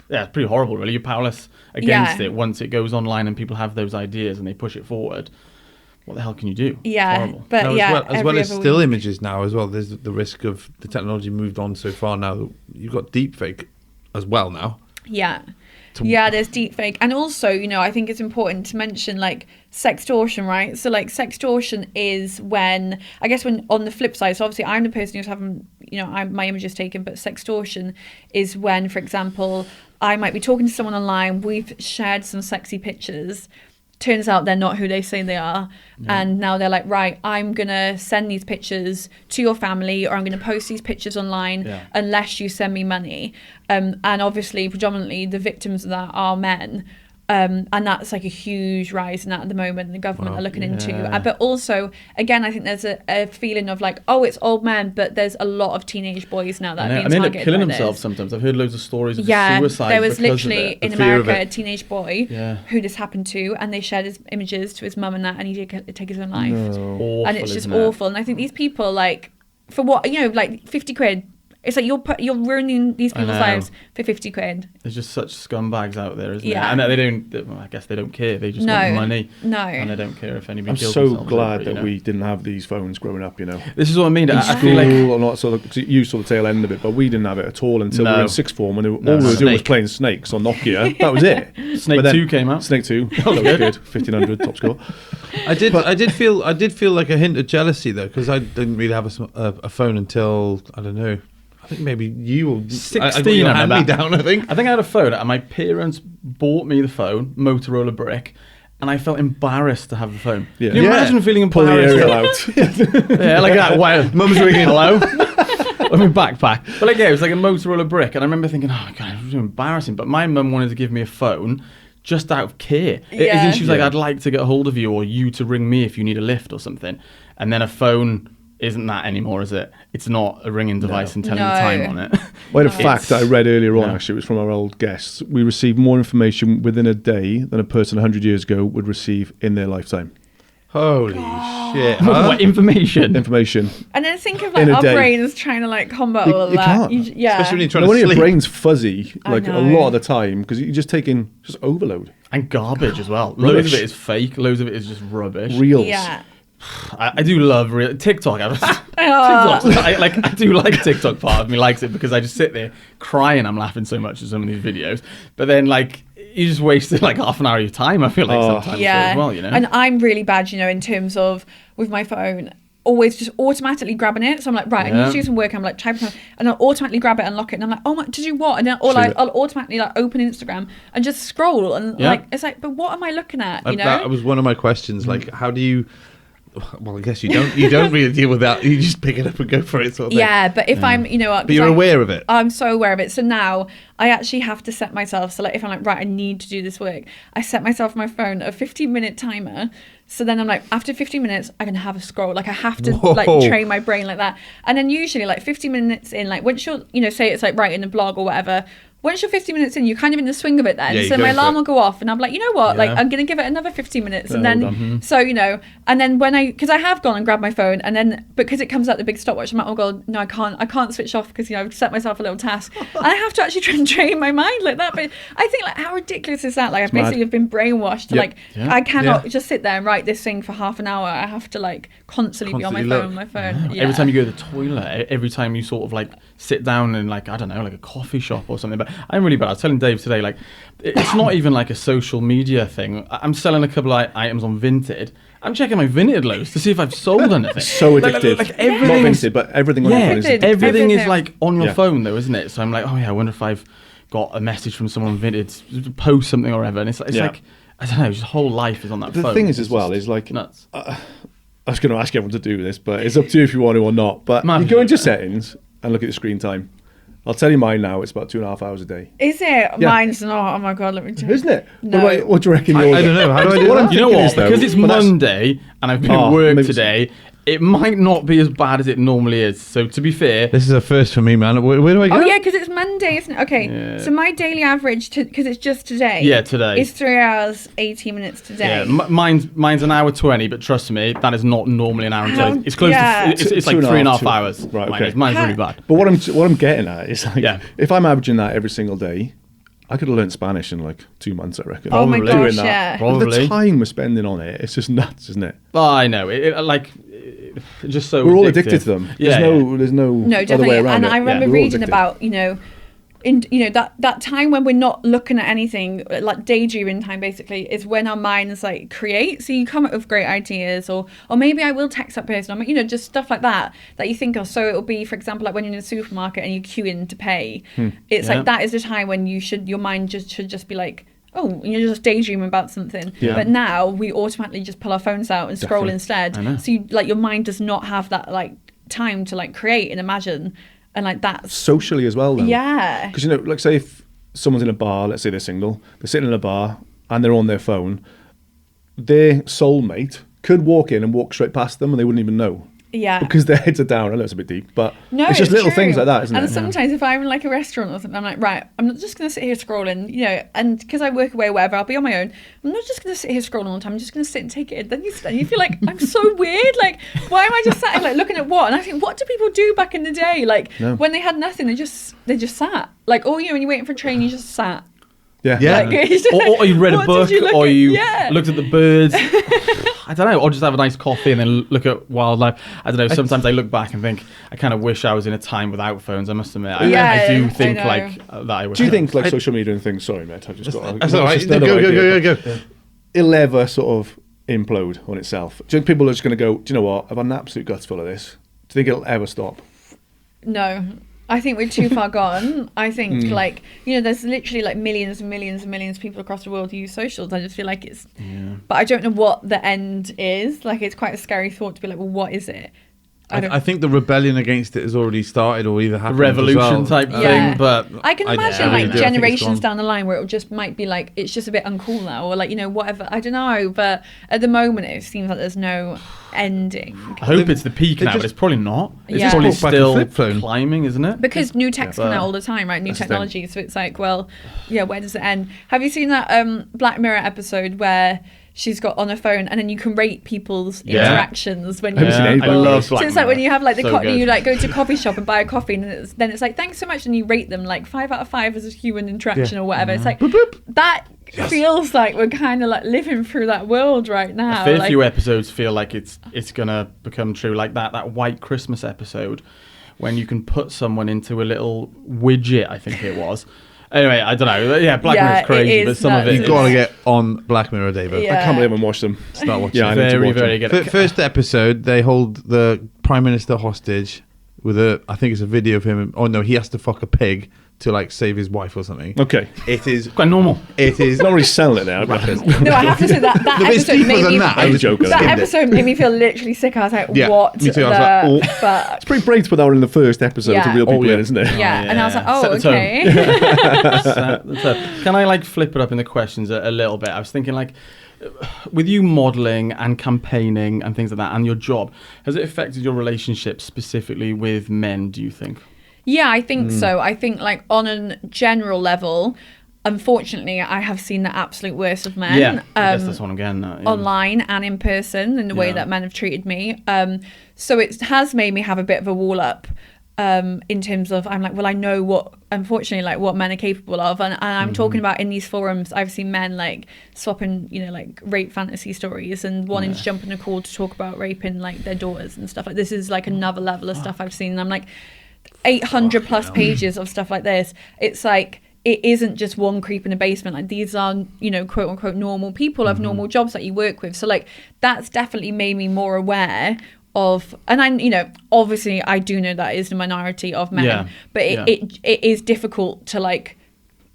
yeah, it's pretty horrible, really. You're powerless against it once it goes online and people have those ideas and they push it forward. What the hell can you do? Yeah, but as well as still images now as well, there's the risk of the technology moved on so far now that you've got deepfake as well now. Yeah, there's deepfake. And also, I think it's important to mention like sextortion, right? So like sextortion is when on the flip side, so obviously I'm the person who's having, my image is taken, but sextortion is when, for example, I might be talking to someone online, we've shared some sexy pictures, turns out they're not who they say they are, and now they're like, right, I'm gonna send these pictures to your family, or I'm gonna post these pictures online unless you send me money, and obviously predominantly the victims of that are men, And that's like a huge rise in that at the moment, and the government are looking into. Yeah. But also, again, I think there's a feeling of like, oh, it's old men, but there's a lot of teenage boys now that are being and they end up targeted killing by themselves this. sometimes. I've heard loads of stories of Yeah, suicide. there was because literally of it. in The fear of America it. a teenage boy Yeah. who this happened to, and they shared his images to his mum and that, and he did take his own life. Awful, And it's just isn't it? awful. And I think these people, like, for what, like 50 quid, it's like you're ruining these people's know. lives for 50 quid. There's just such scumbags out there, isn't Yeah. there? And they don't. Well, I guess they don't care. They just No. want money. No. And they don't care if anybody. I'm kills so themselves glad over it, that we didn't have these phones growing up, This is what I mean. I School feel like. or not, sort of, 'cause you saw the tail end of it, but we didn't have it at all until we were No. in sixth form, and all No, we were doing was Snake. playing Snakes on Nokia. That was it. Snake But then- 2 came out. Snake 2. That was good. 1500 top score. I did feel like a hint of jealousy though, because I didn't really have a phone until I don't know. I think maybe you or 16. hand me I down. I think. I had a phone, and my parents bought me the phone, Motorola brick, and I felt embarrassed to have the phone. Yeah. Can you Yeah. imagine feeling Pull the embarrassed? aerial out. Yeah, like that. Wow, mum's ringing. Hello. Let me backpack. But like, yeah, it was like a Motorola brick, and I remember thinking, oh god, it was embarrassing. But my mum wanted to give me a phone just out of care. Yeah. As in she was like, Yeah. I'd like to get a hold of you, or you to ring me if you need a lift or something. And then a phone isn't that anymore, is it? It's not a ringing device and telling No. the time on it. Well, a fact that I read earlier on, Yeah. actually, it was from our old guests. We received more information within a day than a person 100 years ago would receive in their lifetime. Holy shit! What information? Information. And then think of In like a our day. brains trying to like combat You- all of you that. can't. Yeah. Especially when you're trying No to wonder your sleep. brain's fuzzy, I like a know. lot of the time, because you're just taking just overload. And garbage as well. Rubbish. Loads of it is fake. Loads of it is just rubbish. Reels. Yeah. I do love TikTok. I do like TikTok. Part of me likes it because I just sit there crying. I'm laughing so much at some of these videos, but then like you just wasted like half an hour of your time. I feel like sometimes as well, And I'm really bad, in terms of with my phone, always just automatically grabbing it. So I'm like, right, I need Yeah. to do some work. I'm like typing, and I'll automatically grab it and lock it. And I'm like, oh my, to do what? And then I'll automatically like open Instagram and just scroll. And Yeah. like, it's like, but what am I looking at? That was one of my questions. Like, how do you? Well, I guess you don't. You don't really deal with that. You just pick it up and go for it, sort of thing. Yeah, but if I'm, what? But you're aware of it. I'm so aware of it. So now I actually have to set myself. So like, if I'm like, right, I need to do this work, I set myself on my phone a 15-minute timer. So then I'm like, after 15 minutes, I'm gonna have a scroll. Like I have to Whoa. like train my brain like that. And then usually like 15 minutes in, like once you're, say it's like writing a blog or whatever. Once you're 15 minutes in, you're kind of in the swing of it then. Yeah, you so go my for alarm it. will go off and I'm like, you know what? Like Yeah. I'm going to give it another 15 minutes. Yeah, And then, well done. so, and then because I have gone and grabbed my phone and then, because it comes out the big stopwatch, I'm like, oh God, no, I can't switch off because, I've set myself a little task. And I have to actually try and train my mind like that. But I think like, how ridiculous is that? Like I've mad. basically been brainwashed to Yep. like, Yeah. I cannot Yeah. just sit there and write this thing for half an hour. I have to like constantly be on my Constantly phone, Every time you go to the toilet, every time you sort of like sit down in like, I don't know, like a coffee shop or something. But I'm really bad. I was telling Dave today, like, it's not even like a social media thing. I'm selling a couple of items on Vinted. I'm checking my Vinted loads to see if I've sold anything. So addictive. Like Not everything is, Vinted, but everything on yeah, your phone is Vinted. everything is Everything. like on your Yeah. phone though, isn't it? So I'm like, oh yeah, I wonder if I've got a message from someone on Vinted to post something or whatever. And it's Yeah. like, I don't know, just whole life is on that The phone. thing is It's as well just is like nuts. I was going to ask everyone to do this, but it's up to you if you want to or not. But Might you as go well. into settings and look at the screen time. I'll tell you mine now. It's about 2.5 hours a day, Is it? Mine's not. Oh my God, let me tell you. isn't it? No. What do you reckon? I yours don't know. How do I do What I'm that? You know thinking what? is, though, Because it's but that's- Monday and I've been Oh, at work maybe- today, it might not be as bad as it normally is. So to be fair, This is a first for me, man. Where do I go? Oh yeah, because it's Monday, isn't it? Okay, Yeah. so my daily average, because it's just today. Yeah, today. Is 3 hours 18 minutes today. yeah, mine's an hour 20, but trust me, that is not normally an hour and How- 20. It's close yeah. to it's like 3.5 hours. Right, Mine okay. is. Mine's really bad. But what I'm getting at is like, Yeah. if I'm averaging that every single day, I could have learned Spanish in like 2 months, I reckon. Oh my Probably. gosh, Doing that. yeah. But Probably. the time we're spending on it, it's just nuts, isn't it? Oh, I know. Just so We're all addicted to them. Yeah, There's no No, other definitely. way around And it. I remember We're all reading addicted. about, that time when we're not looking at anything, like daydreaming time basically, is when our minds like create. So you come up with great ideas, or maybe I will text that person, or just stuff like that you think of. So it'll be, for example, like when you're in a supermarket and you're queuing to pay. It's Yeah. like that is the time when your mind should just be like, oh, you're just daydreaming about something. Yeah. But now we automatically just pull our phones out and scroll Definitely. instead. I know. So your mind does not have that like time to like create and imagine, and like that's Socially as well, though. yeah. Because, like, say if someone's in a bar, let's say they're single, they're sitting in a bar, and they're on their phone, their soulmate could walk in and walk straight past them and they wouldn't even know. Yeah. Because their heads are down. I know it's a bit deep, but No, it's just little true. things like that, isn't and it? And sometimes if I'm in like a restaurant or something, I'm like, right, I'm not just going to sit here scrolling, you know, and because I work away or whatever, I'll be on my own. I'm not just going to sit here scrolling all the time. I'm just going to sit and take it in. Then you feel like, I'm so weird. Like, why am I just sat here like looking at what? And I think, what do people do back in the day? Like, when they had nothing, they just sat. Like, oh, you know, when you're waiting for a train, you just sat. Yeah. Like, or you read a what book, did you look or at? you Yeah. looked at the birds. I don't know, or just have a nice coffee and then look at wildlife. I don't know, sometimes I look back and think, I kind of wish I was in a time without phones, I must admit. I do think I know. like that I wish. Do you I think like social media and things, sorry mate, I've just got That's all right. just another Go. idea, but it'll ever sort of implode on itself? Do you think people are just going to go, do you know what, I've had an absolute guts full of this? Do you think it'll ever stop? No. I think we're too far gone. I think like, you know, there's literally like millions and millions and millions of people across the world who use socials. I just feel like it's, but I don't know what the end is. Like, it's quite a scary thought to be like, well, what is it? I think the rebellion against it has already started or either happened. revolution as well. type Yeah. thing, but I can imagine really like do. I think it's generations gone. down the line where it just might be like, it's just a bit uncool now, or like, you know, whatever. I don't know. But at the moment, it seems like there's no ending. I hope it's the peak they now, but just- it's probably not. It's Yeah. probably Just brought back the still flip phone. climbing, isn't it? Because new tech's coming but out all the time, right? New that's the technology. So it's like, well, yeah, where does it end? Have you seen that Black Mirror episode where she's got on her phone and then you can rate people's Yeah. interactions when I you haven't seen any I Black Mirror. love so Black it's like when Mirror. you have like the So good. you like go to a coffee shop and buy a coffee and then it's like thanks so much and you rate them like 5 out of 5 as a human interaction or whatever. It's like that feels like we're kind of like living through that world right now. A fair like, few episodes feel like it's gonna become true, like that White Christmas episode when you can put someone into a little widget, I think it was. Anyway, I don't know. Yeah, Black Yeah, Mirror's crazy, it but is some of nuts. it You've is got to get on Black Mirror, David. Yeah. I can't believe I haven't watched them. Start watching. Yeah, I need to very, watch very them. good. First episode, they hold the Prime Minister hostage with I think it's a video of him. Oh no, he has to fuck a pig to like save his wife or something. Okay. It is. Quite normal. It is. It's not really selling it now, but no, I have to say that No, but it's episode deeper made than me that. I was joking. that Skimmed it. episode made me feel literally sick. I was like, Yeah, what me too. the I was like, oh. fuck? it's pretty brave to put that in the first episode Yeah. to real people yeah. in, isn't it? Yeah, and I was like, oh, Set the tone. okay. So, can I like flip it up in the questions a little bit? I was thinking like, with you modeling and campaigning and things like that and your job, has it affected your relationship specifically with men, do you think? Yeah, I think so. I think like on a general level, unfortunately, I have seen the absolute worst of men. I guess that's what I'm getting at. Yeah. Online and in person in the way Yeah. that men have treated me. So it has made me have a bit of a wall up in terms of I'm like, well, I know what, unfortunately, like what men are capable of. And I'm talking about in these forums, I've seen men like swapping, you know, like rape fantasy stories and wanting to jump in a call to talk about raping like their daughters and stuff. Like this is like another level of stuff I've seen. And I'm like, 800 plus pages of stuff like this. It's like, it isn't just one creep in a basement. Like these are, you know, quote unquote normal people have normal jobs that you work with. So like that's definitely made me more aware of, and I, you know, obviously I do know that is the minority of men, Yeah. but Yeah. it is difficult to like,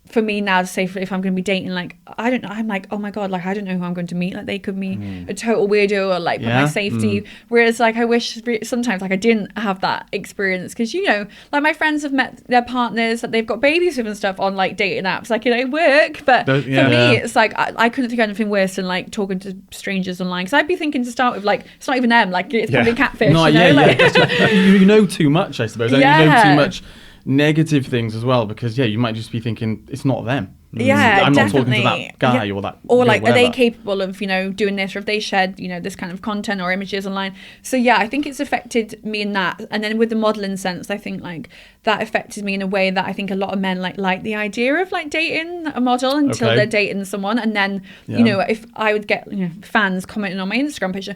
for me now to say if I'm going to be dating, like, I don't know, I'm like, oh my God, like, I don't know who I'm going to meet. Like, they could be a total weirdo or like, put my Yeah. safety. Whereas, like, I wish sometimes, like, I didn't have that experience because, you know, like, my friends have met their partners that they've got babies with and stuff on, like, dating apps. Like, you know, it work. But for me, it's like, I couldn't think of anything worse than, like, talking to strangers online. Because I'd be thinking to start with, like, it's not even them. Like, it's probably catfish. No, you know? yeah, Like, yeah. You know too much, I suppose. And you know Yeah. too much negative things as well because, yeah, you might just be thinking it's not them. Yeah, I'm not definitely. talking to that guy Yeah. or that Or girl, like, are they whatever. capable of, you know, doing this, or if they shared, you know, this kind of content or images online? So yeah, I think it's affected me in that. And then with the modeling sense, I think like that affected me in a way that I think a lot of men like the idea of like dating a model until Okay. they're dating someone, and then Yeah. you know, if I would get, you know, fans commenting on my Instagram picture.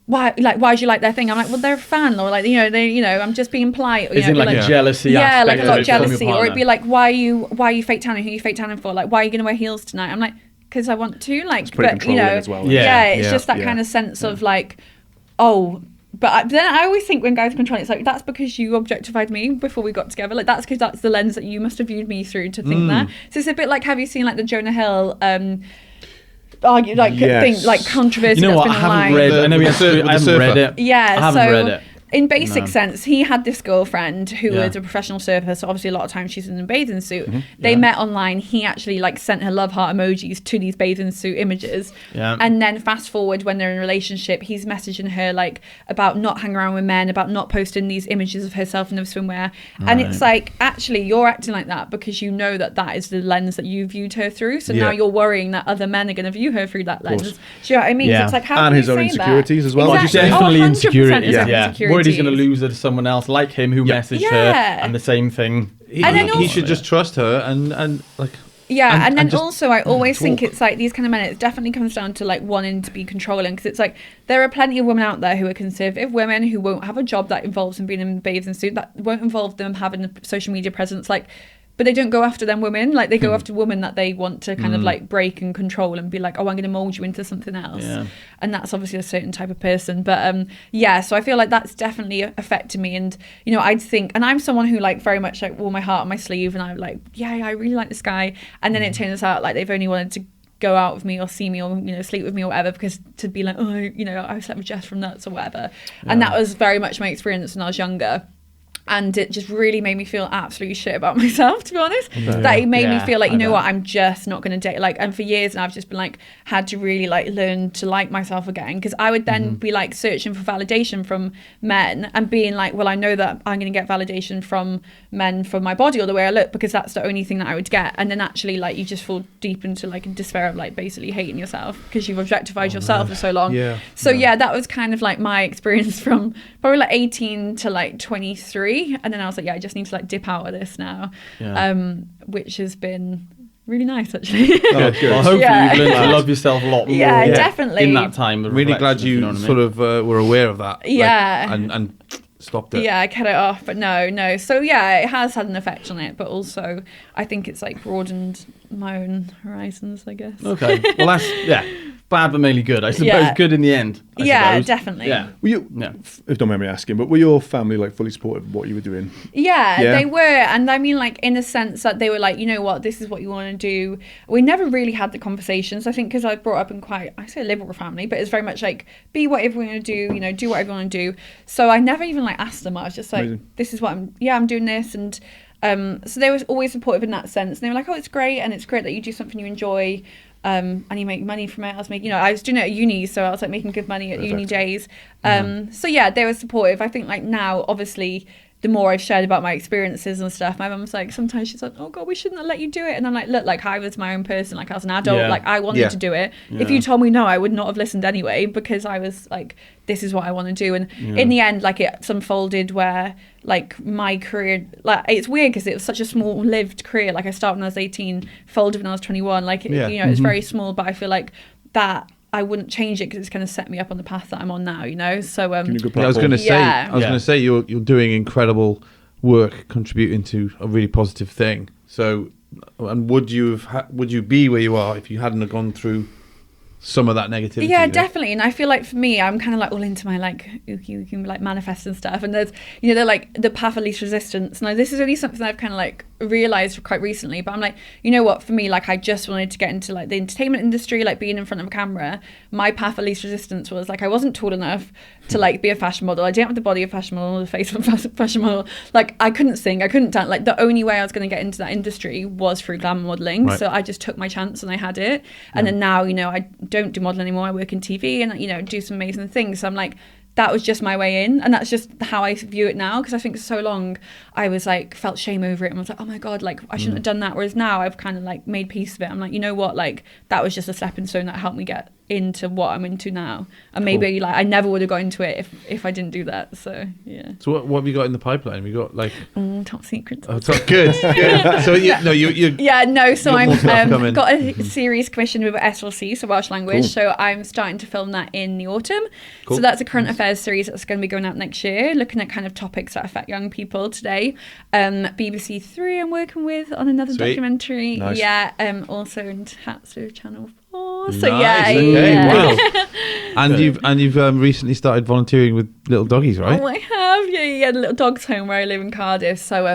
Why do you like their thing? I'm like, well, they're a fan, or like, you know, I'm just being polite. Or, you Is know, in be like a jealousy yeah, like aspect a of lot it of from your jealousy, or it'd partner. be like, why are you fake tanning? Who are you fake tanning for? Like, why are you going to wear heels tonight? I'm like, because I want to. Like, pretty but you know, controlling as well, Yeah. yeah, it's Yeah. just that Yeah. kind of sense of like, oh. But then I always think when guys are controlling, it's like, that's because you objectified me before we got together. Like, that's because that's the lens that you must have viewed me through to think that. So it's a bit like, have you seen like the Jonah Hill Yes. thing, like controversy You know that's what? been I haven't online? read. I know With we the have to, I haven't surfer. read it. Yeah, I haven't so read it. in basic No. sense, he had this girlfriend who Yeah. was a professional surfer, so obviously a lot of times she's in a bathing suit. Mm-hmm. They met online. He actually like sent her love heart emojis to these bathing suit images. Yeah. And then fast forward when they're in a relationship, he's messaging her like about not hanging around with men, about not posting these images of herself in the swimwear. And it's like, actually, you're acting like that because you know that that is the lens that you viewed her through. So now Yeah. you're worrying that other men are going to view her through that lens. course. Do you know what I mean? So Yeah. it's like, how And can his you own say insecurities that? as well. Exactly. Definitely 100% insecurities. his own Worried insecurities. he's going to lose her to someone else like him who messaged her, Yeah. and the same thing. He, And then he also- should just trust her and like. Yeah, and then just also I always think talk. it's like these kind of men, it definitely comes down to like wanting to be controlling, because it's like there are plenty of women out there who are conservative women who won't have a job that involves them being in a bathing suit, that won't involve them having a social media presence, like, but they don't go after them women, like they go after women that they want to kind of like break and control and be like, oh, I'm going to mold you into something else. Yeah. And that's obviously a certain type of person. But yeah, so I feel like that's definitely affected me. And, you know, I'd think, and I'm someone who like very much like wore my heart on my sleeve, and I'm like, yeah, I really like this guy. And then it turns out like they've only wanted to go out with me or see me or, you know, sleep with me or whatever, because to be like, oh, you know, I slept with Jess from Nuts or whatever. And that was very much my experience when I was younger. And it just really made me feel absolutely shit about myself, to be honest. That it made me Yeah, feel like, you I know know. what, I'm just not going to date. Like, and for years now, I've just been like, had to really like learn to like myself again. Because I would then be like searching for validation from men and being like, well, I know that I'm going to get validation from men for my body or the way I look, because that's the only thing that I would get. And then actually, like, you just fall deep into like a despair of like basically hating yourself because you've objectified yourself for so long. Yeah. So yeah, that was kind of like my experience from probably like 18 to like 23. And then I was like, yeah, I just need to like dip out of this now. Yeah. Which has been really nice actually. Oh, good. Well, hopefully Yeah. you've learned to love yourself a lot more. Yeah, definitely. In that time. Of Really glad reflection, you know what I mean? sort of were aware of that. like, Yeah. and stopped it. Yeah, I cut it off, but no. So yeah, it has had an effect on it, but also I think it's like broadened my own horizons, I guess. Okay. Well, that's bad but mainly good. I suppose Yeah. good in the end. I Yeah, suppose. definitely. Yeah. Were you, Yeah. if don't mind me asking, but were your family like fully supportive of what you were doing? Yeah, Yeah. they were. And I mean, like, in a sense that they were like, you know what, this is what you want to do. We never really had the conversations, I think, because I was brought up in quite, I say a liberal family, but it's very much like, be whatever you want to do, you know, do whatever you want to do. So I never even like asked them. I was just like, Amazing. this is what I'm doing this. And so they were always supportive in that sense. And they were like, oh, it's great. And it's great that you do something you enjoy. And you make money from it. I was making, you know, I was doing it at uni, so I was like making good money at uni days. So yeah, they were supportive. I think like now, obviously, the more I've shared about my experiences and stuff, my mum's like, sometimes she's like, oh God, we shouldn't have let you do it. And I'm like, look, like I was my own person, like I was an adult, Yeah. like I wanted Yeah. to do it. If Yeah. you told me no, I would not have listened anyway, because I was like, this is what I want to do. And in the end, like it's unfolded where like my career, like it's weird because it was such a small lived career. Like I started when I was 18, folded when I was 21. Like, Yeah. you know, it's very small, but I feel like that I wouldn't change it because it's kind of set me up on the path that I'm on now, you know? So, Giving you a good Yeah, I was platform. going to say, Yeah. you're doing incredible work, contributing to a really positive thing. So, and would you be where you are if you hadn't have gone through some of that negativity? yeah, you know? definitely. And I feel like for me, I'm kind of like all into my like ooky like manifest and stuff. And there's, you know, they're like the path of least resistance. Now this is only something I've kind of like realized quite recently, but I'm like, you know what, for me, like I just wanted to get into like the entertainment industry, like being in front of a camera. My path of least resistance was like I wasn't tall enough to like be a fashion model. I didn't have the body of a fashion model or the face of a fashion model. Like I couldn't sing, I couldn't dance. Like the only way I was going to get into that industry was through glamour modeling. Right. So I just took my chance and I had it. And then now, you know, I don't do modeling anymore. I work in TV and, you know, do some amazing things. So I'm like, that was just my way in, and that's just how I view it now, because I think for so long I was like felt shame over it and was like, oh my God, like I shouldn't have done that, whereas now I've kind of like made peace of it. I'm like, you know what, like that was just a stepping stone that helped me get into what I'm into now, and maybe like I never would have got into it if I didn't do that. So yeah. So what have you got in the pipeline? Have you got like Top secret. good. So you Yeah, no, so Got more stuff I'm coming. got a series commissioned with SLC, so Welsh language. So I'm starting to film that in the autumn. Cool. So that's a current affairs series that's going to be going out next year, looking at kind of topics that affect young people today. BBC 3 I'm working with on another Sweet. documentary. Nice. Yeah, also in Hats with Channel 4. So Nice, yeah, okay, yeah. wow. and you've recently started volunteering with little doggies, right? Oh, I have. Yeah, the little dog's home where I live in Cardiff. So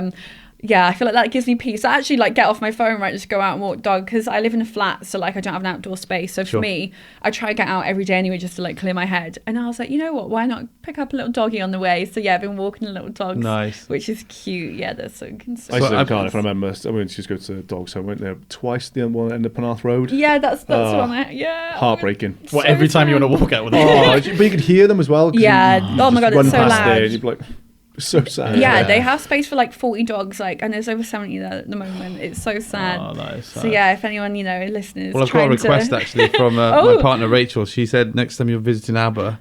yeah, I feel like that gives me peace. I actually like get off my phone, right, just go out and walk dog, because I live in a flat, so like I don't have an outdoor space. So for me, I try to get out every day anyway, just to like clear my head. And I was like, you know what, why not pick up a little doggy on the way? So yeah, I've been walking a little dog, Nice. which is cute. Yeah, they're so I used consistent. to live in Cardiff, and I remember I went to just go to the dogs. So I went there twice. The one end of Penarth Road. Yeah, that's one. Yeah, Heartbreaking. What, every time you want to walk out with a Oh, but you could hear them as well. 'cause Yeah. you Oh my just God, run it's so past loud. there and you'd be like, so sad. Yeah, they have space for like 40 dogs, like, and there's over 70 there at the moment. It's so sad. Oh, that is sad. So yeah, if anyone, listeners. Well, I've got a trying request to... actually from my partner Rachel. She said next time you're visiting ABBA,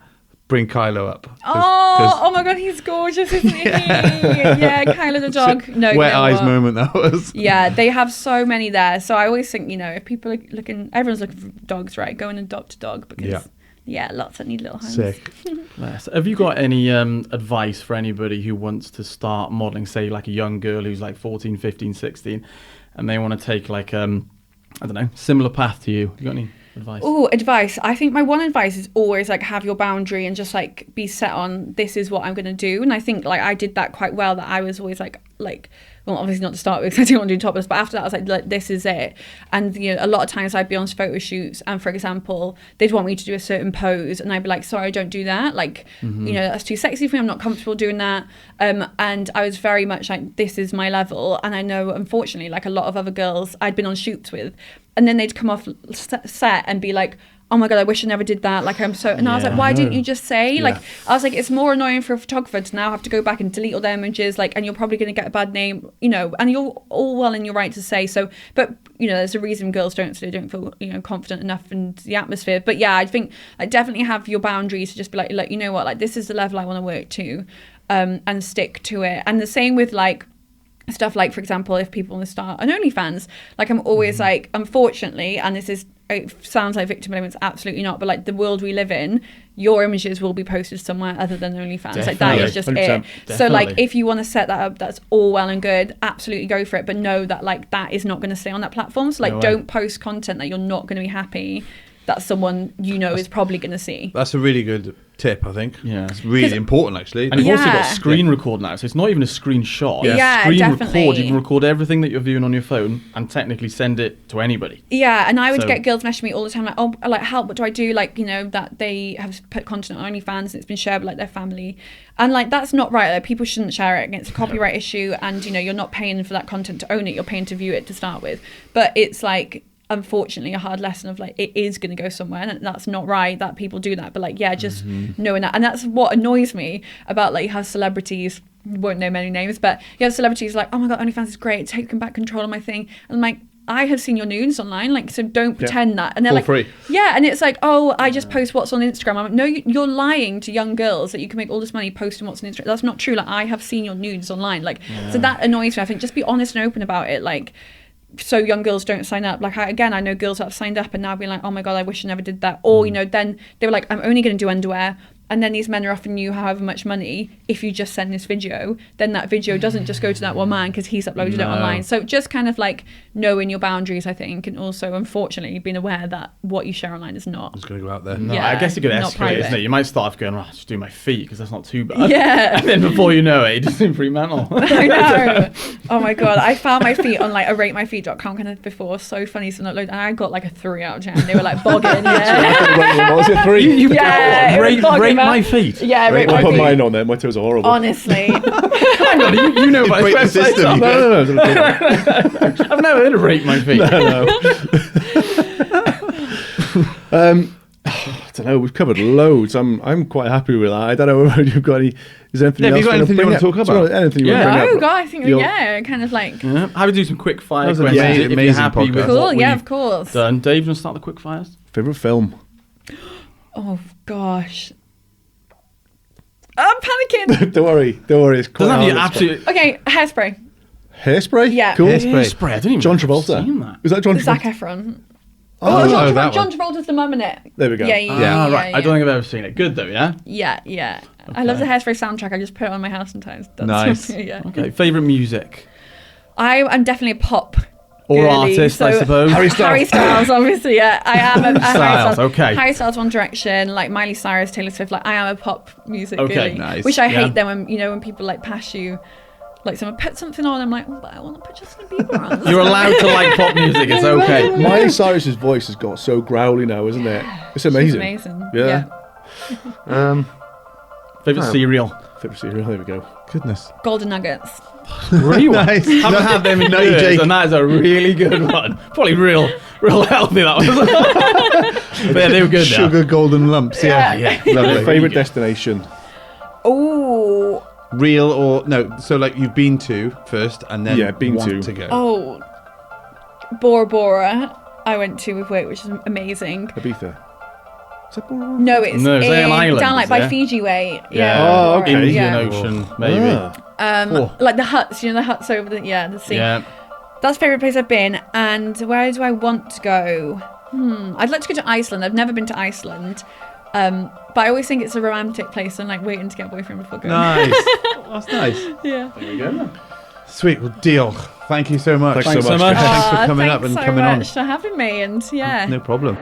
bring Kylo up. Oh my God, he's gorgeous, isn't he? Yeah, Kylo the dog. No, you wet know eyes what? moment that was. Yeah, they have so many there. So I always think, if people are looking, everyone's looking for dogs, right? Go and adopt a dog because, lots that need little homes. Sick. Yes. Have you got any advice for anybody who wants to start modelling, say like a young girl who's like 14, 15, 16, and they want to take like, I don't know, similar path to you? Have you got any advice? Oh, advice. I think my one advice is always like have your boundary and just like be set on this is what I'm going to do. And I think like I did that quite well, that I was always like, well, obviously not to start with because I didn't want to do topless, but after that I was like, this is it. And a lot of times I'd be on photo shoots and, for example, they'd want me to do a certain pose and I'd be like, sorry, don't do that. Like, that's too sexy for me. I'm not comfortable doing that. And I was very much like, this is my level. And I know, unfortunately, like a lot of other girls I'd been on shoots with, and then they'd come off set and be like, oh my God, I wish I never did that. Like, I'm so, and I was like, why didn't you just say? Like, I was like, it's more annoying for a photographer to now have to go back and delete all their images, like, and you're probably going to get a bad name, and you're all well in your right to say so. But, there's a reason girls don't, so they don't feel, confident enough in the atmosphere. But yeah, I think I definitely have your boundaries to just be like, you know what, like, this is the level I want to work to, and stick to it. And the same with like, stuff like, for example, if people want to start an OnlyFans, like I'm always like, unfortunately, and it sounds like victim blaming, it's absolutely not, but like the world we live in, your images will be posted somewhere other than OnlyFans. Definitely. Like that is just 100%. it. Definitely. So like if you want to set that up, that's all well and good. Absolutely go for it, but know that like that is not going to stay on that platform. So like don't post content that you're not going to be happy that someone is probably going to see. That's a really good tip, I think. Yeah. It's really important, actually. And you've also got Yeah. screen record now, so it's not even a screenshot. Yeah, Screen definitely. record. You can record everything that you're viewing on your phone and technically send it to anybody. Yeah, and I would So- get girls messaging me all the time like, oh, like, help, what do I do? Like, that they have put content on OnlyFans and it's been shared with like their family. And like, that's not right. Like, people shouldn't share it. It's a copyright issue, and you're not paying for that content to own it. You're paying to view it to start with. But it's like, unfortunately, a hard lesson of like, it is going to go somewhere, and that's not right that people do that. But like, yeah, just knowing that. And that's what annoys me about like how celebrities, won't name any names, but you have celebrities like, oh my God, OnlyFans is great, taking back control of my thing. And I'm like, I have seen your nudes online, like, so don't pretend that. And they're For like, free. yeah, and it's like, oh, I just post what's on Instagram. I'm like, no, you're lying to young girls that you can make all this money posting what's on Instagram. That's not true. Like, I have seen your nudes online. Like, so that annoys me. I think just be honest and open about it. Like, so young girls don't sign up. Like, I know girls that have signed up and now being like, oh my God, I wish I never did that. Or, then they were like, I'm only going to do underwear. And then these men are offering you however much money if you just send this video. Then that video doesn't just go to that one man because he's uploaded it online. So just kind of like knowing your boundaries, I think, and also unfortunately being aware that what you share online is not. It's going to go out there. No, Yeah, I guess it could not escalate, private. isn't it? You might start off going, oh, just do my feet because that's not too bad. Yeah. And then before you know it, it just seems pretty mental. I know. Oh my God. I found my feet on like a ratemyfeet.com kind of before. So funny. So not load, and I got like a 3 out of 10. They were like bogging. Yeah. What was it, 3? Yeah, it was rate bogging, man. my feet. Yeah, rate I'll my put feet. mine on there. My toes are horrible. Honestly. Hang on, you know about break the this website. system. No. I've never heard of rate my feet. I don't know. We've covered loads. I'm quite happy with that. I don't know whether you've got any. Is there anything Yeah, have else you got anything you want to talk about? Anything you Yeah. want to Oh bring up? God, I think You'll- kind of like Yeah. How do we do some quick fire That was an questions? amazing- if you're amazing happy with podcast. cool. what Yeah, we've of course. done. Dave, you want to start the quick fires? Favorite film? Oh gosh. I'm panicking. Don't worry. It's quite Doesn't have hard, you it's absolutely. Okay, Hairspray. Hairspray? Yeah. Cool. Hairspray. I didn't even John seen Travolta. that. Was that John Zac Travolta? Efron. Oh, John, that John one. Travolta's the mum in it. There we go. Yeah, yeah, Ah, yeah, right. yeah. I don't think I've ever seen it. Good though, yeah. Yeah. I love the Hairspray soundtrack. I just put it on my house sometimes. That's Nice. yeah. Okay. Favorite music I'm definitely a pop or girly, artist, so I suppose. Harry Styles, obviously. Yeah, I am. Styles, Harry Styles, okay. Harry Styles, One Direction, like Miley Cyrus, Taylor Swift. Like I am a pop music Okay, girly. nice. Which I Yeah. hate them when when people like pass you like someone put something on, I'm like, but I want to put Justin Bieber on. You're allowed to like pop music. It's okay. Miley Cyrus's voice has got so growly now, isn't it? It's amazing. She's amazing. Yeah. Favorite cereal. Favorite cereal. There we go. Goodness. Golden Nuggets. Really? Nice. Haven't had them in No, years, Jake. and that is a really good one. Probably real healthy, that was. But yeah, they were good. Sugar golden lumps. Yeah. Lovely. Favorite destination. Oh. Real or no? So like you've been to first, and then been want to. go. Oh. Bora Bora. I went to with work, which is amazing. Ibiza. Is that Bora Bora? No, it's No, it's like an island, down like is by it? Fiji way. Yeah. Oh, okay. Bora, Indian yeah. Ocean, maybe. Ah. Like the huts, the huts over the sea. Yeah. That's the favourite place I've been. And where do I want to go? I'd like to go to Iceland. I've never been to Iceland. But I always think it's a romantic place and like waiting to get a boyfriend before going. Nice. That's nice. Yeah. There we go. Sweet. Well, deal. Thank you so much. Thanks so much. Thanks for coming up Thanks and so coming on. much for having me, and yeah. No problem.